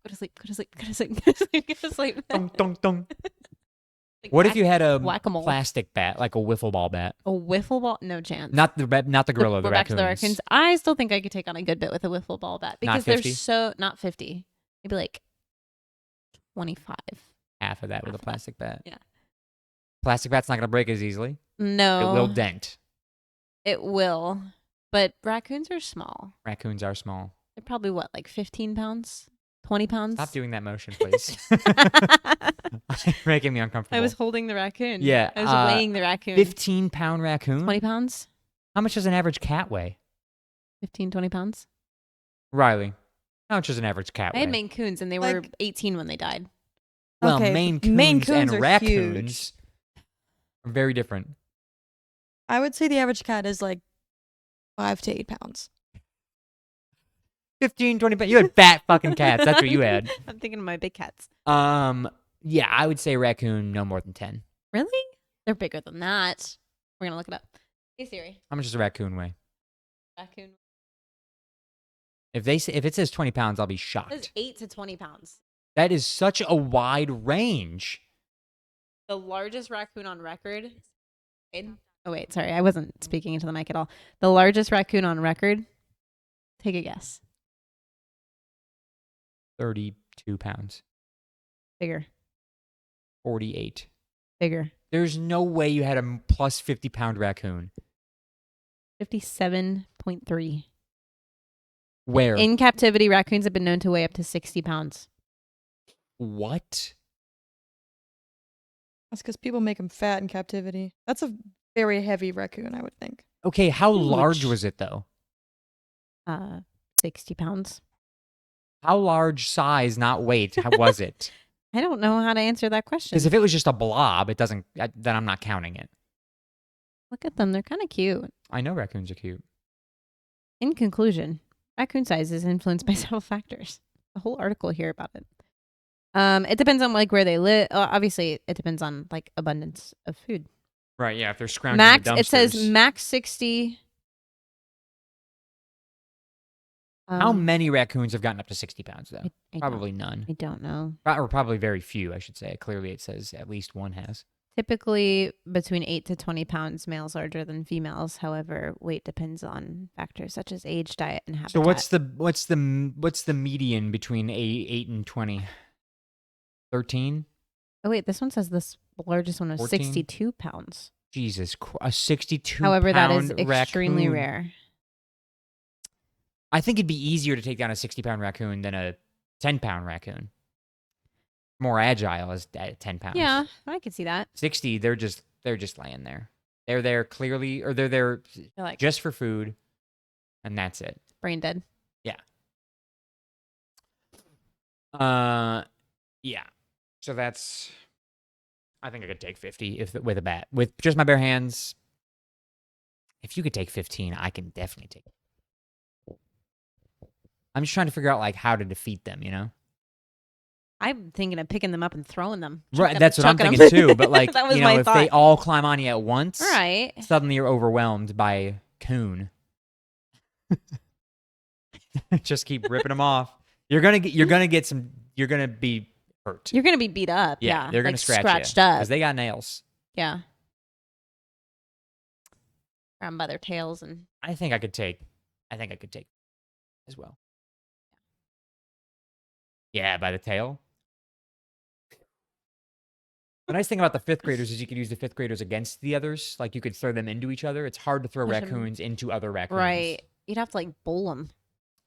Go to sleep, go to sleep, go to sleep, go to sleep, go to sleep. Dong, dong, dong. Like What if you had a whack-a-mole. plastic bat, like a wiffle ball bat? A wiffle ball? No chance. Not the gorilla, the We're back to the raccoons. raccoons. I still think I could take on a good bit with a wiffle ball bat because they're 50? so not 50, maybe like 25. Half of that with Half a of that. plastic bat. Yeah. Plastic bat's not going to break as easily. No, It will dent. It will, but raccoons are small. Raccoons are small. They're probably what, like 15 pounds, 20 pounds. Stop doing that motion, please. You're making me uncomfortable. I was holding the raccoon. Yeah, I was weighing the raccoon. 15-pound raccoon? 20 pounds. How much does an average cat weigh? 15, 20 pounds. Riley, how much does an average cat I weigh? had Maine Coons and they were Like- 18 when they died. Well, Okay, Maine Maine Coons Coons and are raccoons are very different. I would say the average cat is like 5 to 8 pounds. 15, 20 pounds. You had fat fucking cats. That's what you had. I'm thinking of my big cats. Yeah, I would say raccoon no more than 10. Really? They're bigger than that. We're going to look it up. Hey, Siri. How much does a raccoon weigh? Raccoon. If it says 20 pounds, I'll be It says shocked. 8 to 20 pounds. That is such a wide range. The largest raccoon on record. Oh, wait. Sorry. I wasn't speaking into the mic at all. The largest raccoon on record. Take a guess. 32 pounds. Bigger. 48. Bigger. There's no way you had a plus 50-pound raccoon. 57.3. Where? In captivity, raccoons have been known to weigh up to 60 pounds. What? That's because people make them fat in captivity. That's a very heavy raccoon, I would think. Okay, how large Huge. was it, though? 60 pounds. How large size, not weight, how was it? I don't know how to answer that question. Because if it was just a blob, it doesn't. Then I'm not counting it. Look at them. They're kind of cute. I know raccoons are cute. In conclusion, raccoon size is influenced by several factors. A whole article here about it. It depends on like where they live. Obviously, it depends on like abundance of food. Right? Yeah. If they're scrounging Max, the it says dumpsters. max 60. How many raccoons have gotten up to 60 pounds though? I Probably none. I don't know. Or probably very few, I should say. Clearly, it says at least one has. Typically between 8 to 20 pounds, males larger than females. However, weight depends on factors such as age, diet, and habitat. So what's the median between 8 and 20? 13? Oh wait, this one says this largest one was 14? 62 pounds. Jesus, a 62 However, that is pound extremely raccoon. rare. I think it'd be easier to take down a 60-pound raccoon than a 10-pound raccoon. More agile as 10 pounds. Yeah, I could see that. 60, they're just laying there. They're there clearly, or they're there They're like just for food, and that's it. brain dead. Yeah. So that's. I think I could take 50 with a bat with just my bare hands. If you could take 15, I can definitely take it. I'm just trying to figure out like how to defeat them. I'm thinking of picking them up and throwing them. Right, that's what I'm chucking thinking them. too. But like, That was if my they thought. all climb on you at once, Right. suddenly you're overwhelmed by coon. Just keep ripping them off. You're gonna be hurt. You're gonna be beat up. Yeah. They're gonna like scratch scratched you up. because they got nails. Yeah. Grab 'em by their tails and. I think I could take as well. Yeah, by the tail. The nice thing about the fifth graders is you could use the fifth graders against the others. Like you could throw them into each other. It's hard to throw Push 'em. raccoons into other raccoons. Right. You'd have to like bowl them.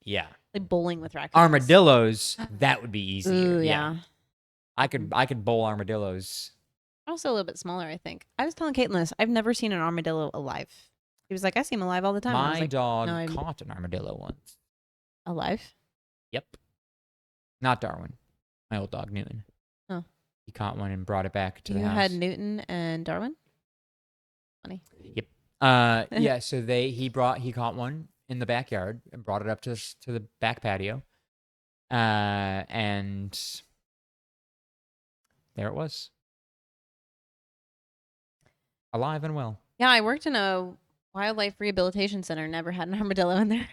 Yeah. Like bowling with raccoons. Armadillos, that would be easier. Ooh, yeah. I could bowl armadillos. Also a little bit smaller, I think. I was telling Caitlin this. I've never seen an armadillo alive. He was like, I see him alive all the time. And I was My like, dog no, I'm- caught an armadillo once. alive? Yep. Not Darwin. My old dog Newton. Oh. He caught one and brought it back to the You house. had Newton and Darwin? Funny. Yep. Yeah, so he caught one in the backyard and brought it up to the back patio. And there it was. Alive and well. Yeah, I worked in a wildlife rehabilitation center. Never had an armadillo in there.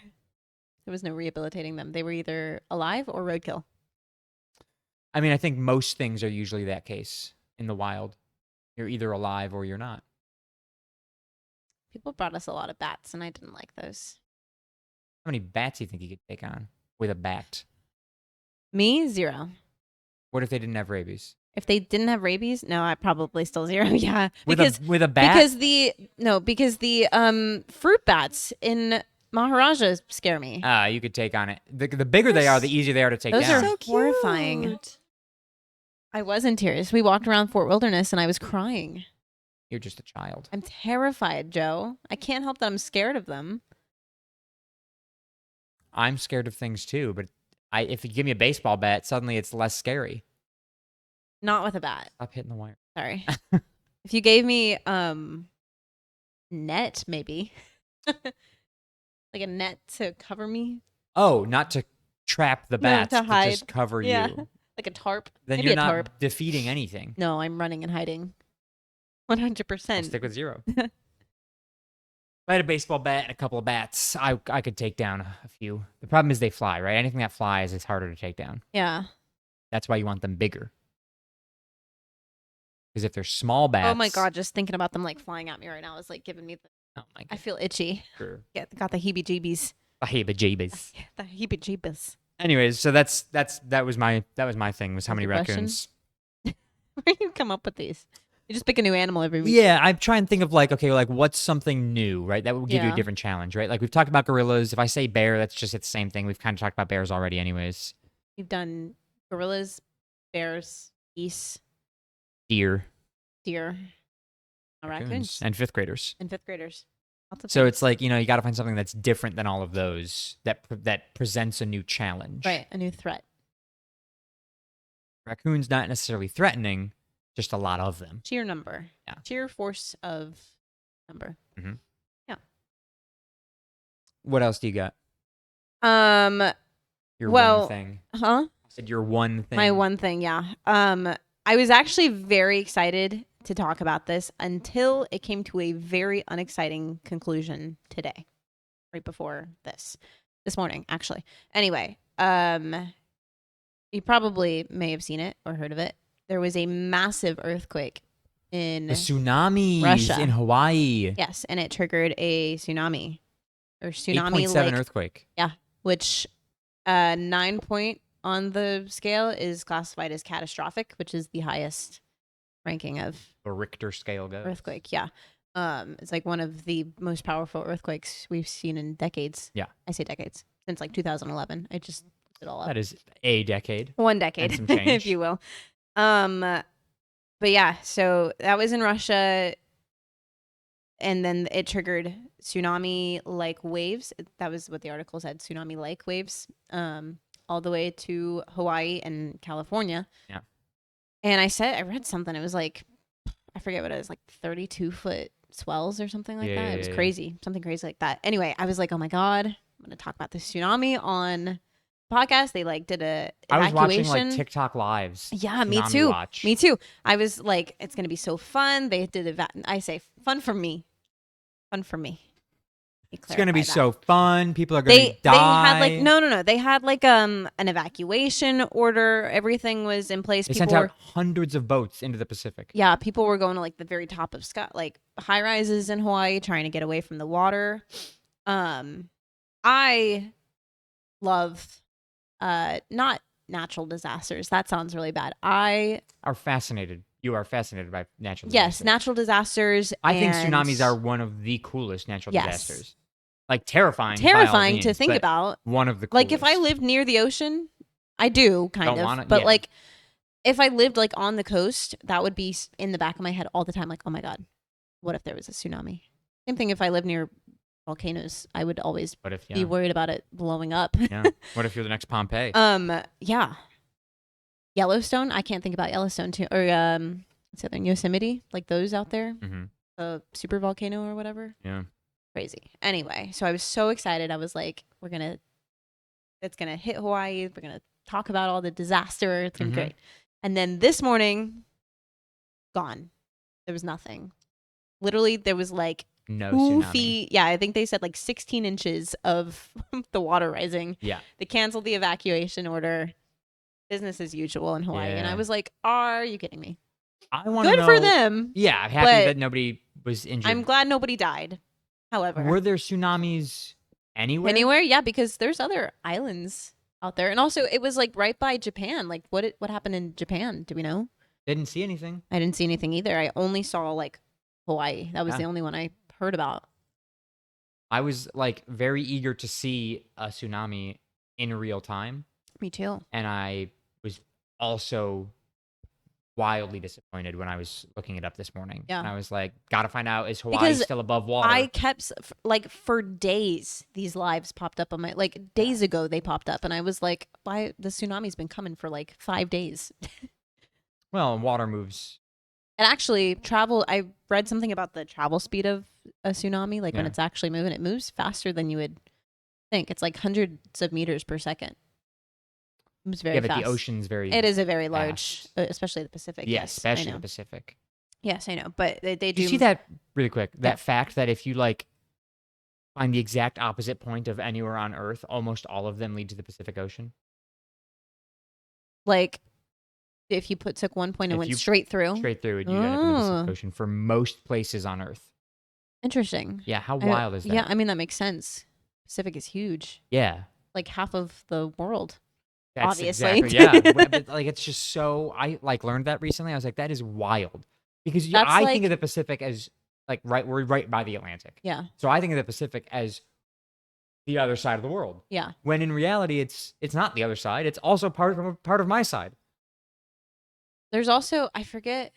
There was no rehabilitating them. They were either alive or roadkill. I mean, I think most things are usually that case in the wild. You're either alive or you're not. People brought us a lot of bats, and I didn't like those. How many bats do you think you could take on with a bat? Me, 0. What if they didn't have rabies? If they didn't have rabies, no, I probably still 0. Yeah, With a bat? because the fruit bats in Maharaja scare me. You could take on it. The bigger they are, the easier they are to take Those down. are So horrifying. cute. I was in tears. We walked around Fort Wilderness, and I was crying. You're just a child. I'm terrified, Joe. I can't help that I'm scared of them. I'm scared of things too, but if you give me a baseball bat, suddenly it's less scary. Not with a bat. Stop hitting the wire. Sorry. If you gave me net, maybe. Like a net to cover me. Oh, not to trap the No, bats, to to hide. just cover Yeah. you. Like a tarp. Then maybe you're a not tarp. defeating anything. No, I'm running and hiding. I'll 100%. stick with 0. If I had a baseball bat and a couple of bats, I could take down a few. The problem is they fly, right? Anything that flies is harder to take down. Yeah. That's why you want them bigger. Because if they're small bats... Oh my God, just thinking about them like flying at me right now is like giving me the, Oh my I God. feel itchy. Sure. Yeah, got the heebie-jeebies. Heebie-jeebies. The heebie-jeebies. Anyways, so that was my thing, was how That's many your question? raccoons. Where do you come up with these? You just pick a new animal every week. Yeah, I try and think of like, okay, like what's something new, right? That will give you a Yeah. different challenge, right? Like we've talked about gorillas. If I say bear, that's just it's the same thing. We've kind of talked about bears already anyways. You've done gorillas, bears, geese, Deer, deer, raccoons, and fifth graders. and fifth graders. Lots of So things. it's like, you got to find something that's different than all of those that presents a new challenge. right, a new threat. Raccoons not necessarily threatening, just a lot of them. Sheer number. Yeah. Sheer force of number. What else do you got? Your Well, one thing. huh? I said your one thing. My one thing, yeah. I was actually very excited to talk about this until it came to a very unexciting conclusion today, right before this morning, actually. Anyway, you probably may have seen it or heard of it. There was a massive earthquake in The tsunamis Russia. in Hawaii. yes, and it triggered a tsunami or tsunami 8.7 like earthquake. which 9 point on the scale is classified as catastrophic, which is the highest ranking of The Richter scale goes. earthquake. Yeah. It's like one of the most powerful earthquakes we've seen in decades. Yeah. I say decades. Since like 2011. I just looked it all up. That is a decade. One decade, some change. if you will. But yeah, so that was in Russia, and then it triggered tsunami-like waves. That was what the article said, tsunami-like waves, all the way to Hawaii and California. Yeah. And I read something. It was like, I forget what it was, like 32-foot swells or something like that. It was crazy, something crazy like that. Anyway, I was like, oh my God, I'm gonna talk about this tsunami on podcast. They like did a evacuation. I was watching like TikTok lives. Yeah, me Tsunami too. Watch. Me too. I was like, it's gonna be so fun. They did I say fun for me. Fun for me. It's gonna be so fun. People are gonna die. They had like no. They had like an evacuation order. Everything was in place. They sent out hundreds of boats into the Pacific. Yeah, people were going to like the very top of like high rises in Hawaii, trying to get away from the water. I love not natural disasters. That sounds really bad. You are fascinated by natural disasters. Yes, natural disasters. I think tsunamis are one of the coolest natural disasters. Like terrifying to think about. One of the coolest. Like if I lived near the ocean, I do kind of. But like if I lived like on the coast, that would be in the back of my head all the time. Like, oh my God, what if there was a tsunami? Same thing if I lived near volcanoes. I would always be worried about it blowing up. Yeah. What if you're the next Pompeii? Yeah. Yellowstone. I can't think about Yellowstone too. Or Southern Yosemite, like those out there. Mm-hmm. Super volcano or whatever. Yeah. Crazy. Anyway, so I was so excited. I was like, it's gonna hit Hawaii. We're gonna talk about all the disaster. It's gonna be great. And then this morning, gone. There was nothing. Literally, there was like no 2 tsunami. feet. Yeah, I think they said like 16 inches of the water rising. Yeah. They canceled the evacuation order. Business as usual in Hawaii. And Yeah. I was like, are you kidding me? I want to know. Good for them. Yeah, I'm happy that nobody was injured. I'm glad nobody died. However, were there tsunamis anywhere? Anywhere? Yeah, because there's other islands out there. And also it was like right by Japan. Like what happened in Japan? Do we know? Didn't see anything. I didn't see anything either. I only saw like Hawaii. That was the only one I heard about. I was like very eager to see a tsunami in real time. Me too. And I was also wildly disappointed when I was looking it up this morning. Yeah. And I was like, gotta find out, is Hawaii still above water? I kept, like, for days, these lives popped up on my, like, days ago they popped up. And I was like, why? The tsunami's been coming for, like, 5 days. Well, water moves. And actually, I read something about the travel speed of a tsunami. Like, when it's actually moving, it moves faster than you would think. It's like hundreds of meters per second. It moves very fast. Yeah, but the ocean's very It is a very large, especially the Pacific. Yes, especially the Pacific. Yes, I know. But they do. Did you see that really quick? That fact that if you, like, find the exact opposite point of anywhere on Earth, almost all of them lead to the Pacific Ocean? Like, if you took one point and went straight through? Straight through, you'd end up in the Pacific Ocean for most places on Earth. Interesting. Yeah, how wild is that? Yeah, I mean, that makes sense. Pacific is huge. Yeah. Like half of the world. That's obviously. Exactly, yeah. But, like, it's just so, I like learned that recently. I was like, that is wild. Because I think of the Pacific as, like, we're right by the Atlantic. Yeah. So I think of the Pacific as the other side of the world. Yeah. When in reality, it's not the other side. It's also part of my side. There's also, I forget,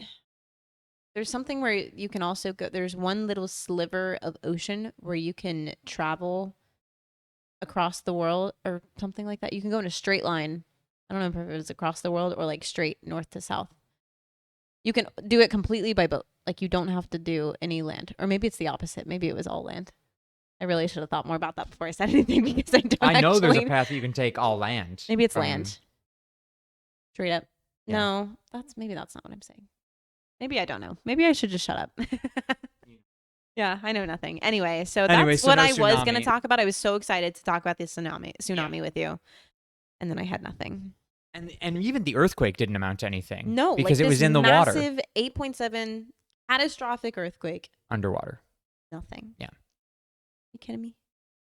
there's something where you can also go, there's one little sliver of ocean where you can travel across the world or something like that. You can go in a straight line. I don't know if it's across the world or like straight north to south. You can do it completely by boat. Like, you don't have to do any land. Or maybe it's the opposite. Maybe it was all land. I really should have thought more about that before I said anything, because I know there's a path you can take all land. Maybe it's land. Straight up. Yeah. No, that's not what I'm saying. Maybe I don't know. Maybe I should just shut up. Yeah, I know nothing. Anyway, so that's what I was going to talk about. I was so excited to talk about this tsunami with you. And then I had nothing. And even the earthquake didn't amount to anything. No, because it was in the water. Massive 8.7 catastrophic earthquake. Underwater. Nothing. Yeah. Are you kidding me?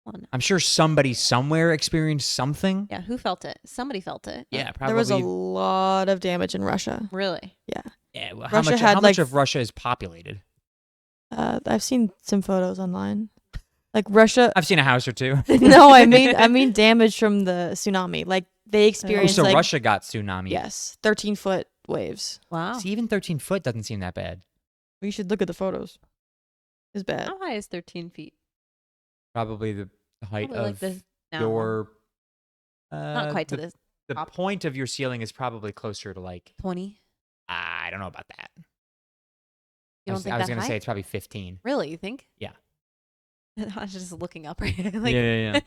Well, no. I'm sure somebody somewhere experienced something. Yeah, who felt it? Somebody felt it. Yeah, probably. There was a lot of damage in Russia. Really? Yeah. Yeah, well, how much of Russia is populated? I've seen some photos online. Like Russia. I've seen a house or two. No, I mean damage from the tsunami. Like they Oh, experienced so like Russia got tsunami. yes, 13-foot waves. Wow. See, even 13 foot doesn't seem that bad. We should look at the photos. It's bad. How high is 13 feet? Probably the height Probably like of this. No, your. not quite to the, this. the top. point of your ceiling is probably closer to like 20. I don't know about that. You don't think I was that gonna high? say it's probably 15. Really? You think? Yeah. I was just looking up right here. Like, Yeah.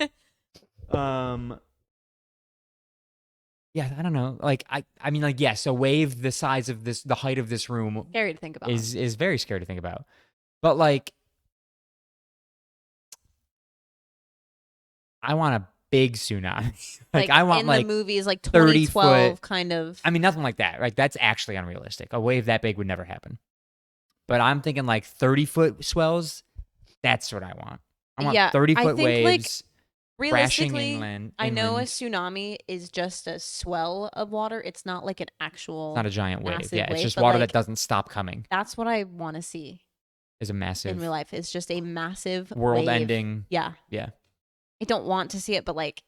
Yeah, I don't know. Like I mean like yes, a wave the size of the height of this room scary to think about. is very scary to think about. But like I want a big tsunami. like I want in like the movies, like 30 2012 foot. kind of. I mean nothing like that. Right? That's actually unrealistic. A wave that big would never happen. But I'm thinking like 30-foot swells. That's what I want. I want Yeah, 30-foot I think, like, waves crashing realistically, inland. I know a inland. tsunami is just a swell of water. It's not like an actual. It's not a giant wave. massive Yeah, it's wave, just but, water like, that doesn't stop coming. That's what I want to see Is a massive in real life. It's just a massive wave. world-ending. Yeah. Yeah. I don't want to see it, but like,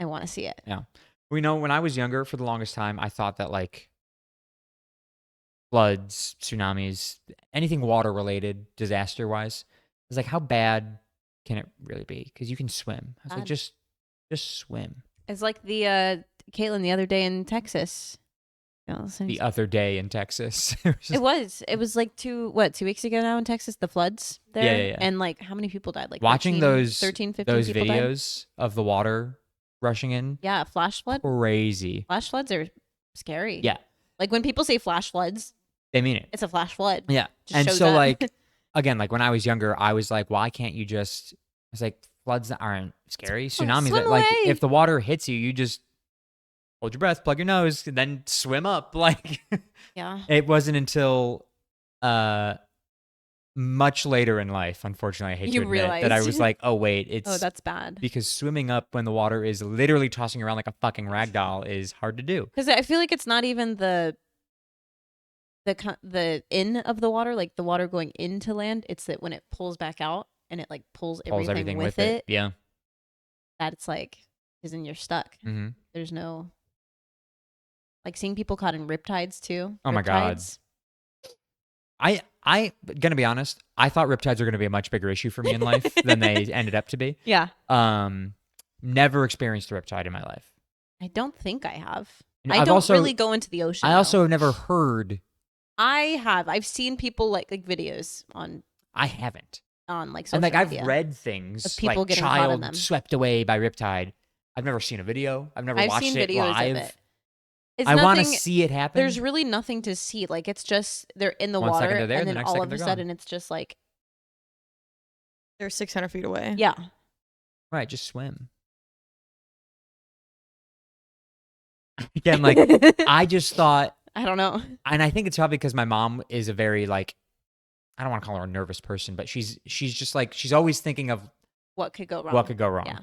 I want to see it. Yeah. We know when I was younger, for the longest time, I thought that like floods, tsunamis, anything water related, disaster wise, is like how bad can it really be? Because you can swim. I was like, Bad. just swim. It's like the Caitlin the other day in Texas. You know, The other day in Texas. it was like 2 weeks ago now in Texas, the floods there. Yeah. And like how many people died? Like Watching 13, 15 those people died? videos of the water rushing in. Yeah, flash flood. Crazy. Flash floods are scary. Yeah. Like when people say flash floods, They mean it. it's a flash flood. Yeah. Just And shows so up. like again, like when I was younger, I was like, why can't you just I was like, floods aren't scary. Tsunamis swim like away. if the water hits you, you just hold your breath, plug your nose, and then swim up. Like Yeah. it wasn't until much later in life, unfortunately, I hate You to admit that I realized. was like, oh wait, it's Oh, that's bad. because swimming up when the water is literally tossing around like a fucking rag doll is hard to do. Because I feel like it's not even the in of the water, like the water going into land. It's that when it pulls back out and it like pulls everything with it, Yeah. that it's like, because then you're stuck. Mm-hmm. There's no, like seeing people caught in riptides too. Oh my God. Riptides. I gonna be honest, I thought riptides were gonna be a much bigger issue for me in life than they ended up to be. Yeah. Never experienced a riptide in my life. I don't think I have. And I I've don't also- really go into the ocean. I though. also have never heard. I have. I've seen people like videos I haven't. on like social And like I've media. read things of people like getting caught in child them. swept away by riptide. I've never seen a video. I've never I've watched seen it videos live. of it. It's I want to nothing- see it happen. There's really nothing to see. Like it's just they're in the 1 water, second they're there, and the then next all second of a they're sudden it's just like, They're 600 feet away. yeah. Right, just swim. Again, like I just thought, I don't know. and I think it's probably because my mom is a very like, I don't want to call her a nervous person, but she's just like she's always thinking of What could go wrong? what could go wrong, Yeah.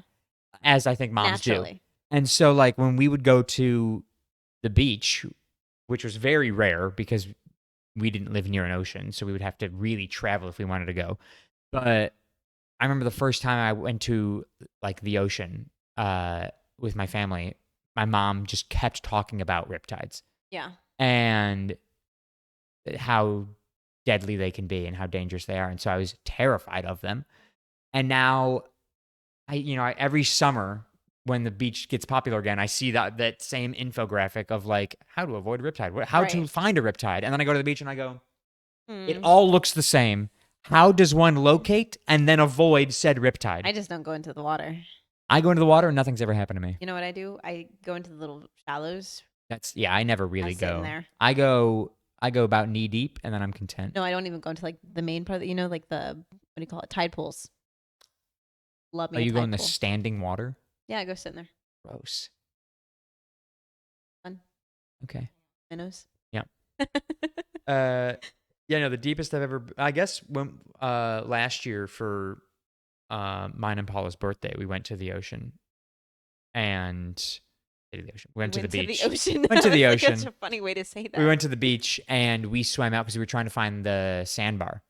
as I think moms do. Naturally. And so like when we would go to the beach, which was very rare because we didn't live near an ocean, so we would have to really travel if we wanted to go. But I remember the first time I went to like the ocean with my family, my mom just kept talking about riptides Yeah. and how deadly they can be and how dangerous they are. And so I was terrified of them. And now I every summer when the beach gets popular again, I see that same infographic of like how to avoid a riptide, how to Right. find a riptide. And then I go to the beach and I go, it Hmm. all looks the same. How does one locate and then avoid said riptide? I just don't go into the water. I go into the water and nothing's ever happened to me. You know what I do? I go into the little shallows. I never really I sit in go. there. I go about knee deep and then I'm content. No, I don't even go into like the main part. Like the what do you call it? Tide pools. Love me. Are a you tide go in the pool. standing water? Yeah, I go sit in there. Gross. Fun. Okay. Minnows. Yeah. No, the deepest I've ever, I guess when last year for mine and Paula's birthday, we went to the ocean and we went to the beach. ocean. Went to the That's ocean. such a funny way to say that. We went to the beach and we swam out because we were trying to find the sandbar.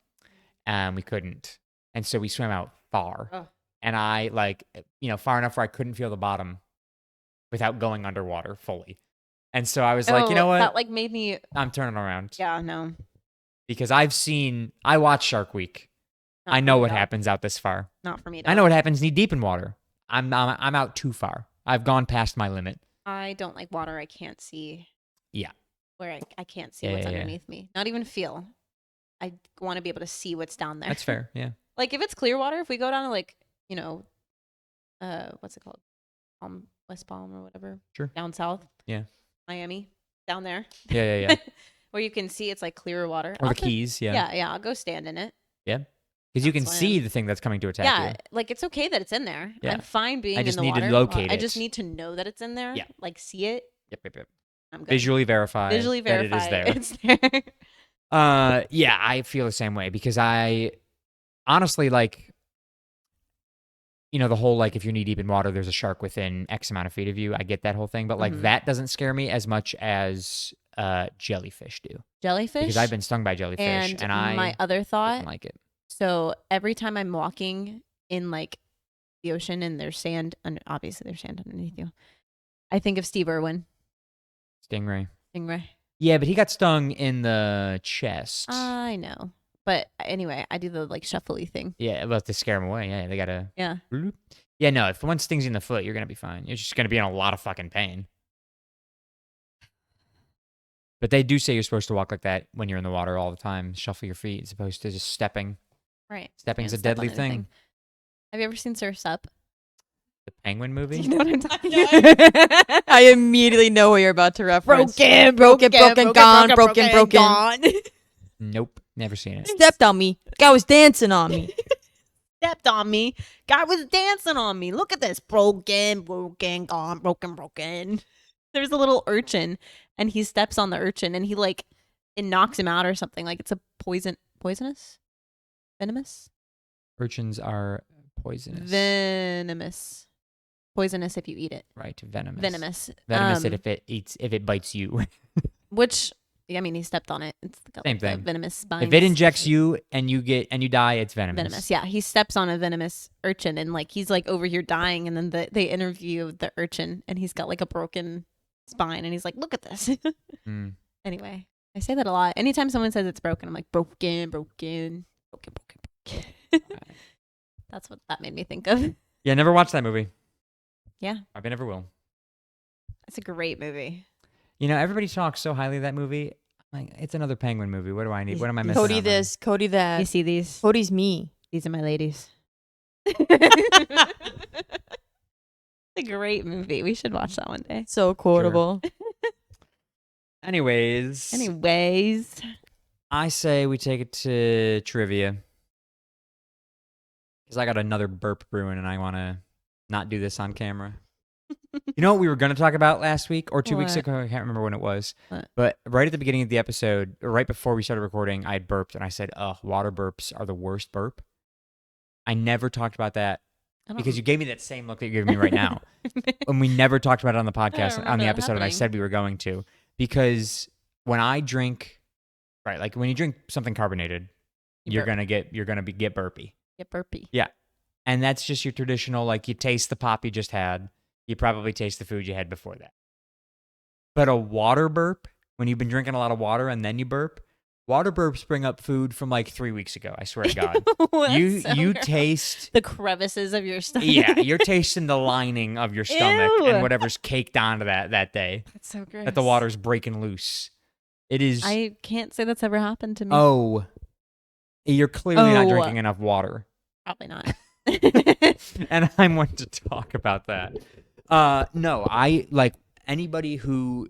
We couldn't. And so we swam out far. Oh. And I far enough where I couldn't feel the bottom without going underwater fully. And so I was like, you know what? That like made me. I'm turning around. Yeah, no. Because I watched Shark Week. Not I for know me, what dog. happens out this far. Not for me. I know what happens knee deep in water. I'm out too far. I've gone past my limit. I don't like water. I can't see. Yeah. Where I can't see Yeah, what's yeah, yeah. underneath me. Not even feel. I want to be able to see what's down there. That's fair. Yeah. Like if it's clear water, if we go down to like, what's it called? West Palm or whatever. Sure. Down south. Yeah. Miami. Down there. Yeah. Where you can see it's like clear water. Or I'll the go- Keys. Yeah. Yeah, I'll go stand in it. Yeah. Because you can Swim. see the thing that's coming to attack Yeah, you. like it's okay that it's in there. Yeah. I'm fine being I just in the need to water. locate I it. just need to know that it's in there. Yeah. Like see it. Yep. I'm good. Visually verify. Visually verify that it is there. it's there. Yeah, I feel the same way because I honestly like, the whole like if you're knee deep in water, there's a shark within X amount of feet of you. I get that whole thing, but like Mhm. that doesn't scare me as much as jellyfish do Jellyfish. because I've been stung by jellyfish and and I my other thought. don't like it. So every time I'm walking in like the ocean and there's sand, and obviously there's sand underneath you, I think of Steve Irwin, Stingray. Stingray. Yeah, but he got stung in the chest. I know, but anyway, I do the like shuffly thing. Yeah, well, to scare him away. Yeah, they gotta. Yeah. Yeah, no. If one stings you in the foot, you're gonna be fine. You're just gonna be in a lot of fucking pain. But they do say you're supposed to walk like that when you're in the water all the time. Shuffle your feet as opposed to just stepping. Right. Stepping's Can't a step on deadly thing. anything. Have you ever seen Surf's Up? The Penguin movie? Do you know what I'm talking I about? immediately know what you're about to reference. broken, gone, broken. Nope, never seen it. Stepped on me. Guy was dancing on me. Stepped on me. Guy was dancing on me. Look at this. Broken, gone, broken. There's a little urchin, and he steps on the urchin, and it knocks him out or something. Like it's a poisonous? Venomous? Urchins are poisonous. Venomous. Poisonous if you eat it. Right, venomous. Venomous. Venomous if it bites you. Which, I mean, he stepped on it. It's got Same like the thing. venomous spine. If it injects you and you die, it's venomous. Venomous, yeah. He steps on a venomous urchin and he's over here dying, and then they interview the urchin and he's got like a broken spine and he's like, look at this. Mm. Anyway, I say that a lot. Anytime someone says it's broken, I'm like, broken. That's what that made me think of. Yeah, never watched that movie. Yeah. Probably never will. It's a great movie. Everybody talks so highly of that movie. Like, it's another Penguin movie. What do I need? What am I missing? Cody out on? this, Cody that. You see these? Cody's me. These are my ladies. It's a great movie. We should watch that one day. So quotable. Anyways, I say we take it to trivia. Because I got another burp brewing and I want to not do this on camera. You know what we were going to talk about last week or 2 weeks What? ago? I can't remember when it was. What? But right at the beginning of the episode, or right before we started recording, I had burped and I said, water burps are the worst burp. I never talked about that because you gave me that same look that you're giving me right now. And we never talked about it on the podcast, on remember the that episode, and I happening. said we were going to. Because when I drink, right, like when you drink something carbonated, you're burp. gonna get burpy. Get burpy. And that's just your traditional, like you taste the pop you just had. You probably taste the food you had before that. But a water burp, when you've been drinking a lot of water and then you burp, water burps bring up food from like 3 weeks ago. I swear to God. you gross. taste The crevices of your stomach. Yeah, you're tasting the lining of your stomach Ew. and whatever's caked onto that day. That's so gross. That the water's breaking loose. It is. I can't say that's ever happened to me. Oh, you're clearly not Oh. drinking enough water. Probably not. And I'm one to talk about that. No, I like anybody who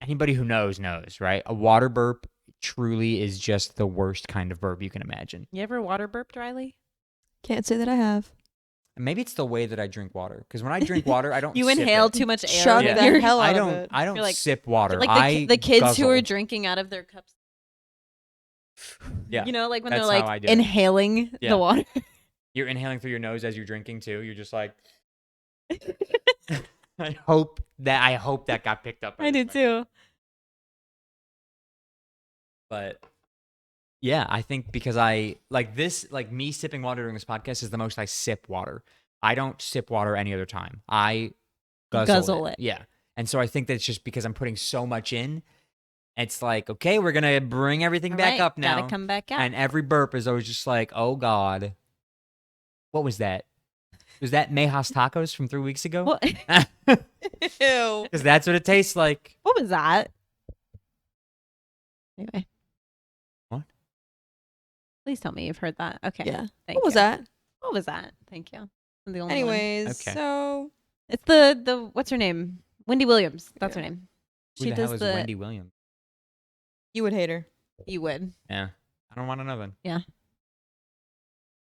knows, right? A water burp truly is just the worst kind of burp you can imagine. You ever water burped, Riley? Can't say that I have. And maybe it's the way that I drink water. Because when I drink water, I don't. You sip inhale it. too much air. Chug Yeah. the hell out I of don't. it. I don't You're like- sip water. Like the kids who are guzzle. drinking out of their cups. Yeah, You know, like when that's they're how I like do it. inhaling Yeah. the water. You're inhaling through your nose as you're drinking too. You're just like. I hope that got picked up. by I this do mic. too. But Yeah, I think because I like this, like me sipping water during this podcast is the most I sip water. I don't sip water any other time. I guzzle Guzzle it. Yeah. And so I think that's just because I'm putting so much in. It's like, okay, we're going to bring everything All back right, up now. Gotta come back out. And every burp is always just like, oh God. What was that? Was that Mejas tacos from 3 weeks ago? What? Ew. Because that's what it tastes like. What was that? Anyway. What? Please tell me you've heard that. Okay. Yeah. Thank What was you. that? What was that? Thank you. I'm the only one. Anyways, Okay. so It's the what's her name? Wendy Williams. That's her Yeah. name. Who She the does hell is the. Wendy Williams? you would hate her. You would. Yeah. I don't want to know then.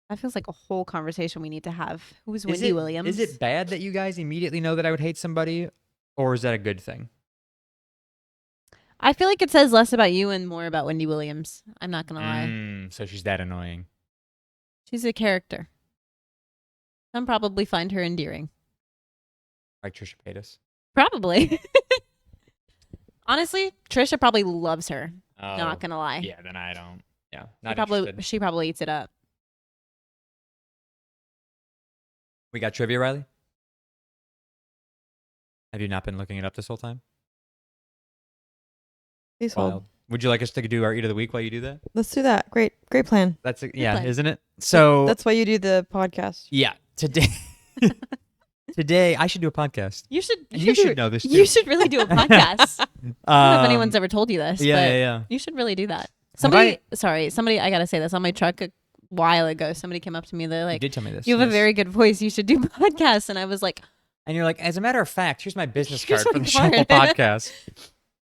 That feels like a whole conversation we need to have. Who's Is Wendy it- Williams? Is it bad that you guys immediately know that I would hate somebody? Or is that a good thing? I feel like it says less about you and more about Wendy Williams. I'm not gonna lie. So she's that annoying. She's a character. Some probably find her endearing. Like Trisha Paytas. Probably. Honestly, Trisha probably loves her. Oh, Not gonna lie. yeah, then I don't. Yeah, She not probably interested. she probably eats it up. We got trivia, Riley? Have you not been looking it up this whole time? Please hold. Wild. Would you like us to do our Eat of the Week while you do that? Let's do that. Great plan. That's yeah, plan. isn't it? So That's why you do the podcast. yeah, today today I should do a podcast. You should. And you do should it. know this too. You should really do a podcast. I don't know if anyone's ever told you this. Yeah, but yeah, yeah. You should really do that. Have I Somebody. I gotta say this on my truck a while ago. Somebody came up to me. They're you like, did tell me this. "You have a yes. very good voice. You should do podcasts." And I was like, And you're like, as a matter of fact, here's my business Here's card for my the Shuffle card. podcast.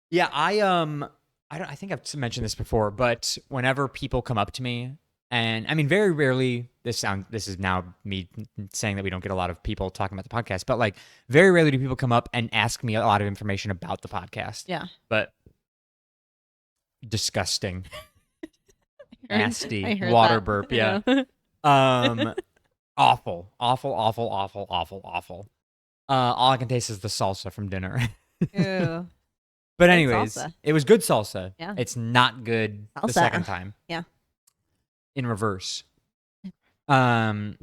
Yeah, I think I've mentioned this before, but whenever people come up to me, and I mean, very rarely, this is now me saying that we don't get a lot of people talking about the podcast, but like very rarely do people come up and ask me a lot of information about the podcast. "Yeah, But disgusting, I nasty, heard water that. burp. Yeah. Yeah. Awful. All I can taste is the salsa from dinner. Ew. But Good anyways, salsa. it was good salsa. Yeah. It's not good the Salsa. second time. Yeah. In reverse. No,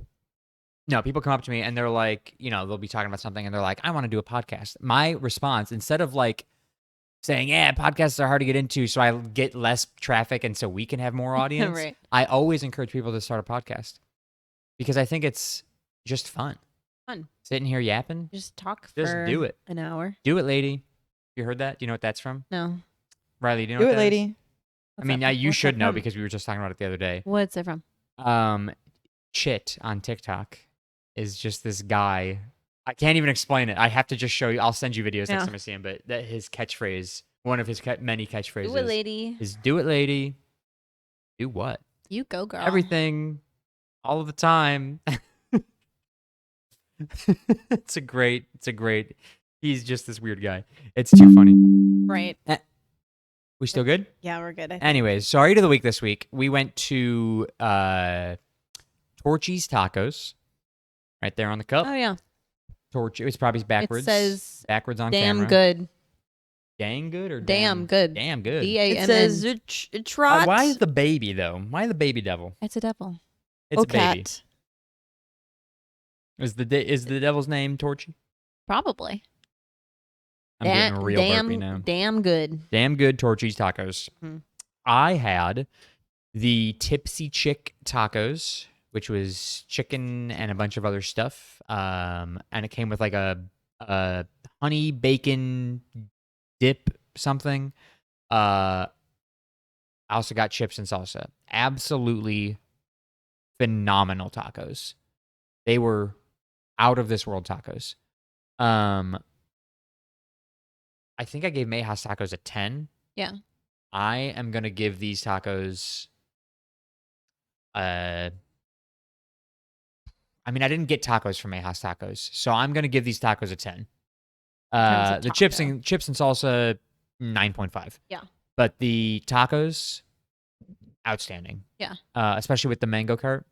people come up to me and they're like, they'll be talking about something and they're like, I want to do a podcast. My response, instead of like saying, yeah, podcasts are hard to get into, so I get less traffic and so we can have more audience, Right. I always encourage people to start a podcast because I think it's just fun. Fun. Sitting here yapping. Just talk Just for do it. an hour. Do it, lady. You heard that? Do you know what that's from? No. Riley, do you know Do what it, that is? lady. I mean, you What's should that know from? because we were just talking about it the other day. What's it from? Chit on TikTok is just this guy. I can't even explain it. I have to just show you. I'll send you videos next Yeah. time I see him. But that his catchphrase, one of his many catchphrases, Do it, lady. is "Do it, lady." Do what? You go, girl. Everything, all of the time. It's a great. He's just this weird guy. It's too funny. Right. We still good? Yeah, we're good. Anyways, so our Eat of the Week this week, we went to Torchy's Tacos, right there on the cup. Oh yeah. Torchy. It was probably backwards. It says backwards on damn camera. good. Dang good or Damn good. Damn good. D-A-M-N. It says trot. Why is the baby though? Why the baby devil? It's a devil. It's a baby. cat. Is the devil's name Torchy? Probably. I'm getting real burpy now. Damn good. Damn good Torchy's Tacos. Mhm. I had the Tipsy Chick Tacos, which was chicken and a bunch of other stuff. And it came with like a honey bacon dip something. I also got chips and salsa. Absolutely phenomenal tacos. They were out of this world tacos. I think I gave Mejas Tacos a 10. Yeah. I am going to give these tacos I mean, I didn't get tacos from Mejas Tacos, so I'm going to give these tacos a 10. terms of The chips taco. and salsa 9.5. Yeah. But the tacos outstanding. Yeah. Especially with the mango cart.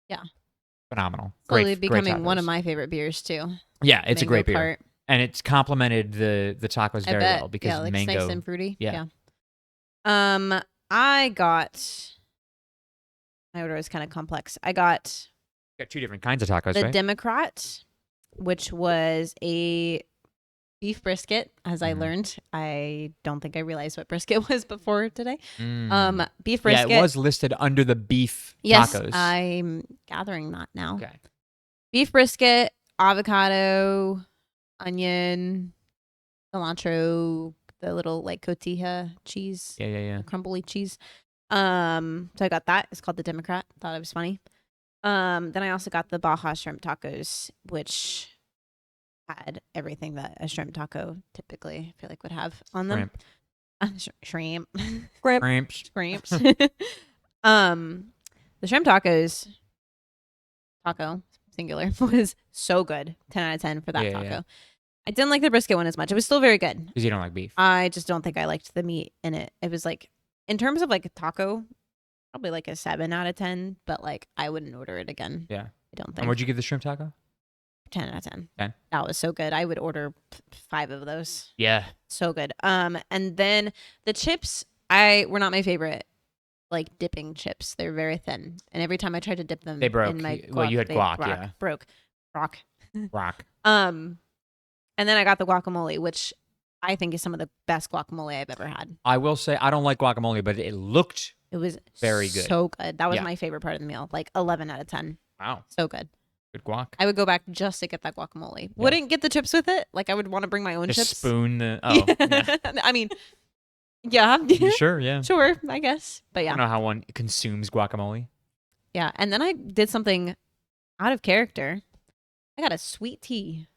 Yeah. Phenomenal. Slowly great becoming one tacos. of my favorite beers too. Yeah, it's a Mango great beer. cart. And it's complemented the tacos I very bet. well because yeah, like mango. nice and fruity. Yeah. Yeah. I got. My order is kind of complex. I got Got two different kinds of tacos, the right? Democrat, which was a beef brisket. As I Mhm. learned, I don't think I realized what brisket was before today. Mm. Beef Yeah, brisket. it was listed under the beef Yes, tacos. I'm gathering that now. Okay. Beef brisket, avocado, onion, cilantro, the little like cotija cheese, Yeah. the crumbly cheese. So I got that. It's called the Democrat. Thought it was funny. Then I also got the Baja shrimp tacos, which had everything that a shrimp taco typically I feel like would have on them. Shrimp. Shrimp. Shrimps. Shrimps. The shrimp tacos, taco singular, was so good. 10 out of 10 for that Yeah, taco. yeah. I didn't like the brisket one as much. It was still very good. Because you don't like beef. I just don't think I liked the meat in it. It was like, in terms of like a taco, probably like a 7 out of 10, but like I wouldn't order it again. Yeah. I don't And think. what'd you give the shrimp taco? 10 out of 10. 10? That was so good. I would order 5 of those. Yeah. So good. And then the chips, were not my favorite. Like dipping chips, they're very thin, and every time I tried to dip them, They broke. In my Well, you had they guac, broke, yeah. broke. Rock. And then I got the guacamole, which I think is some of the best guacamole I've ever had. I will say I don't like guacamole, but it looked It was very good. so good. That was Yeah. my favorite part of the meal. Like 11 out of 10. Wow. So good. Good guac. I would go back just to get that guacamole. Wouldn't get the chips with it. Like I would want to bring my own Just chips. spoon the. Oh. Yeah. I mean, yeah. You sure? Yeah. Sure, I guess. But I yeah. don't know how one consumes guacamole. Yeah. And then I did something out of character. I got a sweet tea.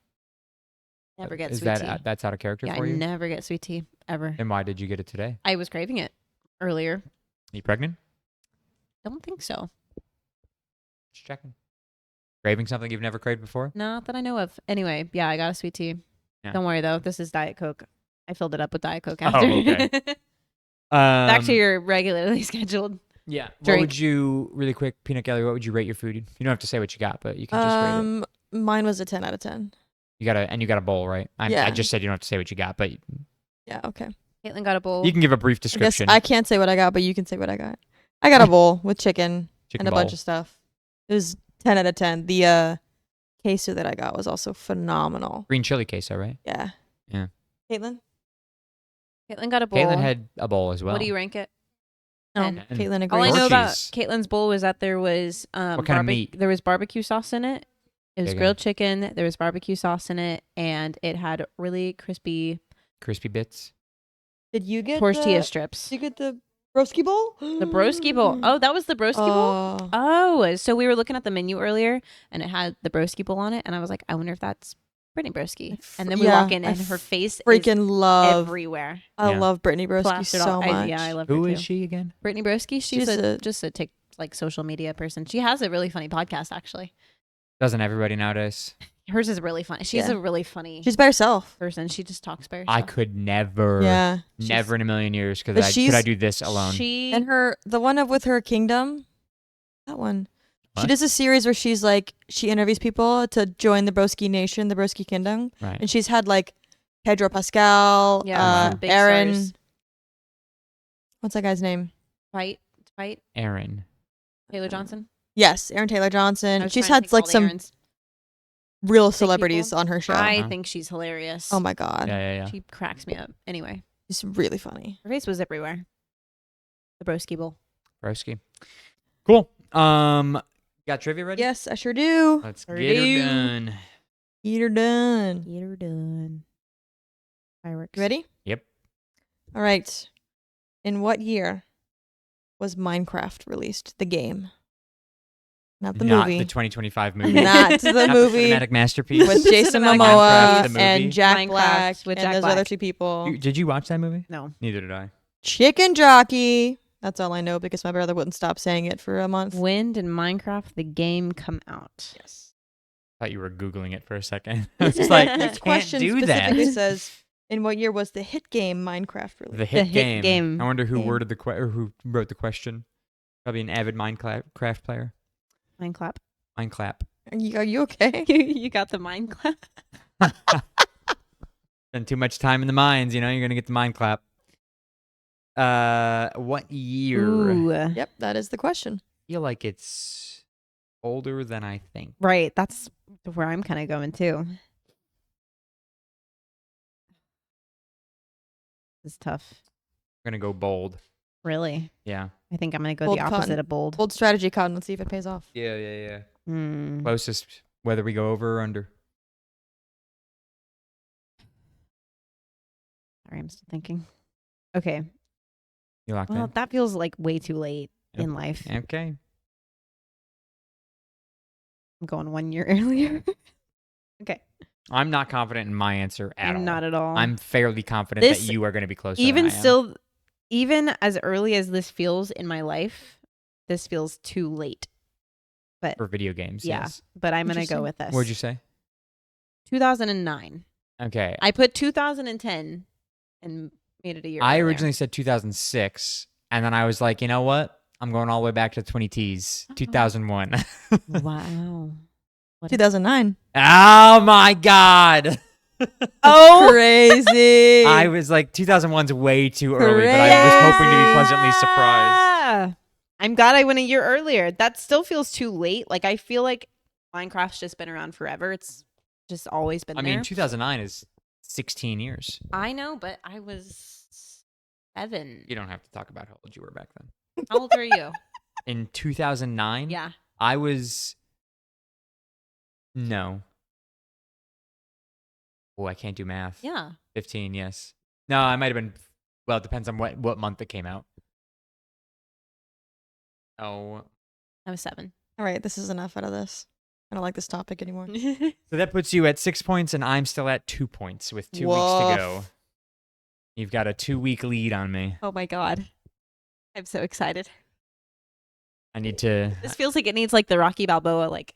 Never get Is sweet that tea. that's out of character Yeah, for I you? never get sweet tea ever. And why did you get it today? I was craving it earlier. Are you pregnant? Don't think so. Just checking. Craving something you've never craved before? Not that I know of. Anyway, yeah, I got a sweet tea. Yeah. Don't worry though. This is Diet Coke. I filled it up with Diet Coke Oh, after. okay. Back to your regularly scheduled. Yeah. What drink. would you really quick, Peanut Gallery? What would you rate your food? You don't have to say what you got, but you can just rate it. Mine was a 10 out of 10. You got a bowl, right? I Yeah. just said you don't have to say what you got, but Yeah, okay. Caitlin got a bowl. you can give a brief I guess description. I can't say what I got, but you can say what I got. I got a bowl with chicken Chicken and a bowl. bunch of stuff. It was 10 out of 10. The queso that I got was also phenomenal. Green chili queso, right? Yeah. Yeah. Caitlin? Caitlin got a bowl. Caitlin had a bowl as well. What do you rank it? No, 10. And Caitlin All I agrees. know about Torchies. Caitlin's bowl was that there was What kind of meat? There was barbecue sauce in it. It was Big grilled chicken. There was barbecue sauce in it, and it had really crispy Crispy bits. Did you get tortilla strips. Did you get the broski bowl? The broski bowl. Oh, that was the broski bowl? Oh. Oh, so we were looking at the menu earlier, and it had the broski bowl on it, and I was like, I wonder if that's Brittany Broski. And then we yeah, walk in, I and her face is Freaking love. everywhere. I Yeah. love Brittany Broski Plastered so all- much. yeah, I love Who her is too. she again? Brittany Broski. She's She's just a like social media person. She has a really funny podcast, actually. Doesn't everybody nowadays? Hers is really funny. She's Yeah. a really funny She's by herself. person. She just talks by herself. I could never, Yeah. never in a million years, But because could I she's- do this alone? She And the one with her kingdom, that one. She What? does a series where she interviews people to join the Broski Nation, the Broski Kingdom. Right. And she's had like Pedro Pascal, Yeah, some big Aaron. stars. What's that guy's name? fight Aaron. Taylor Johnson. Yes, Aaron Taylor I Johnson. was She's trying to had think of all like the some Aarons. real big celebrities people. on her show. I Uh-huh. think she's hilarious. Oh my god, Yeah. She cracks me up. Anyway, she's really funny. her face was everywhere. The broski bowl. Broski. Cool. Got trivia ready? Yes, I sure do. Let's Sure get her do. done. Eat her done. Get her done. Fireworks. You ready? Yep. All right. In what year was Minecraft released? The game, not the Not movie. the 2025 movie. Not the Not movie cinematic masterpiece. with Jason Cinematic Momoa Minecraft, the movie. and Jack Minecraft Black with and Jack those Black. other two people. Did you watch that movie? No. Neither did I. Chicken Jockey. That's all I know because my brother wouldn't stop saying it for a month. When did Minecraft the game come out? Yes. Thought you were Googling it for a second. I was just like, you This can't question do specifically that. says, in what year was the hit game Minecraft released? The hit, hit game. I wonder who Game. worded the or who wrote the question. Probably an avid Minecraft player. Minecraft. Minecraft. Are you okay? You got the Minecraft. Spend too much time in the mines, you're gonna get the Minecraft. What year? Ooh. Yep, that is the question. I feel like it's older than I think. Right. That's where I'm kind of going too. It's tough. I'm gonna go bold. Really. Yeah. I think I'm going to go Bold the opposite cotton. of bold. Bold strategy, Cotton. Let's see if it pays off. Yeah. Hmm. Closest, whether we go over or under. Sorry, I'm still thinking. Okay. You locked Well, in? that feels like way too late Yep. in life. Okay. I'm going 1 year earlier. Okay. I'm not confident in my answer at all. I'm not at all. I'm fairly confident This- that you are going to be closer even than I am. still, even as early as this feels in my life, this feels too late. But For video games, yeah, yes. but I'm going to Interesting. go with this. What'd you say? 2009. Okay. I put 2010 and made it a year I earlier. originally said 2006, and then I was like, you know what? I'm going all the way back to 2010s, 2001. Wow. What a- 2009. Oh my god! Oh, Crazy. I was like, 2001's way too early, but I was hoping to be pleasantly surprised. Yeah. I'm glad I went a year earlier. That still feels too late. Like I feel like Minecraft's just been around forever. It's just always been I there. mean, 2009 is 16 years. I know, but I was 7. You don't have to talk about how old you were back then. How old are you? In 2009, Yeah. I was. No. Oh, I can't do math. Yeah. 15, yes. No, I might have been. Well, it depends on what month it came out. Oh. I was 7. All right, this is enough out of this. I don't like this topic anymore. So that puts you at 6 points, and I'm still at 2 points with 2 weeks to go. Woof. You've got a 2-week lead on me. Oh my god. I'm so excited. I need to. This feels like it needs like the Rocky Balboa like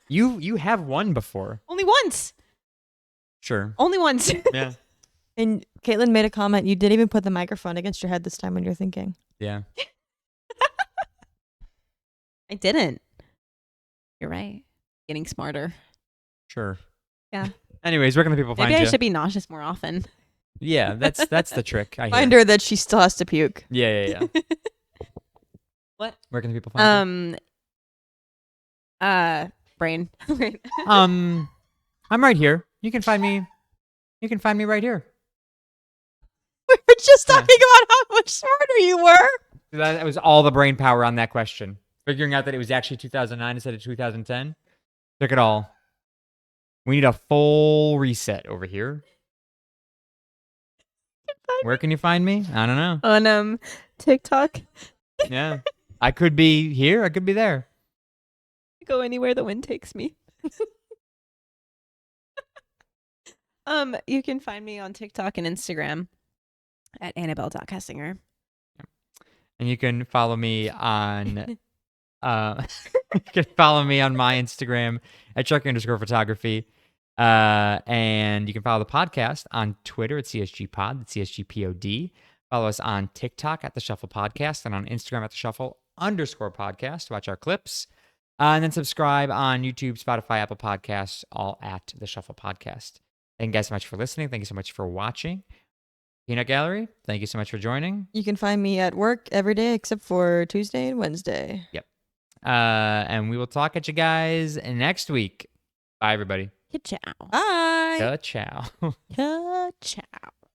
You have won before. only once. Sure. Only once. Yeah. And Caitlin made a comment. You didn't even put the microphone against your head this time when you're thinking. Yeah. I didn't. You're right. Getting smarter. Sure. Yeah. Anyways, where can the people find Maybe I you? should be nauseous more often. Yeah, that's the trick. I hear. Find her that she still has to puke. Yeah. What? Where can the people find Brain. you? I'm right here. You can find me. You can find me right here. We were just Yeah. talking about how much smarter you were. That was all the brain power on that question. Figuring out that it was actually 2009 instead of 2010. Took it all. We need a full reset over here. Where can you find me? I don't know. On TikTok. Yeah. I could be here. I could be there. Go anywhere the wind takes me. You can find me on TikTok and Instagram at Annabelle.Kessinger. And you can follow me on you can follow me on my Instagram at Chuck_photography. And you can follow the podcast on Twitter at CSGPod, that's CSGPOD. Follow us on TikTok at The Shuffle Podcast and on Instagram at The Shuffle_podcast to watch our clips. And then subscribe on YouTube, Spotify, Apple Podcasts, all at The Shuffle Podcast. Thank you guys so much for listening. Thank you so much for watching. Peanut Gallery, thank you so much for joining. You can find me at work every day except for Tuesday and Wednesday. And we will talk at you guys next week. Bye, everybody. Ciao. Bye. Ciao. Ciao.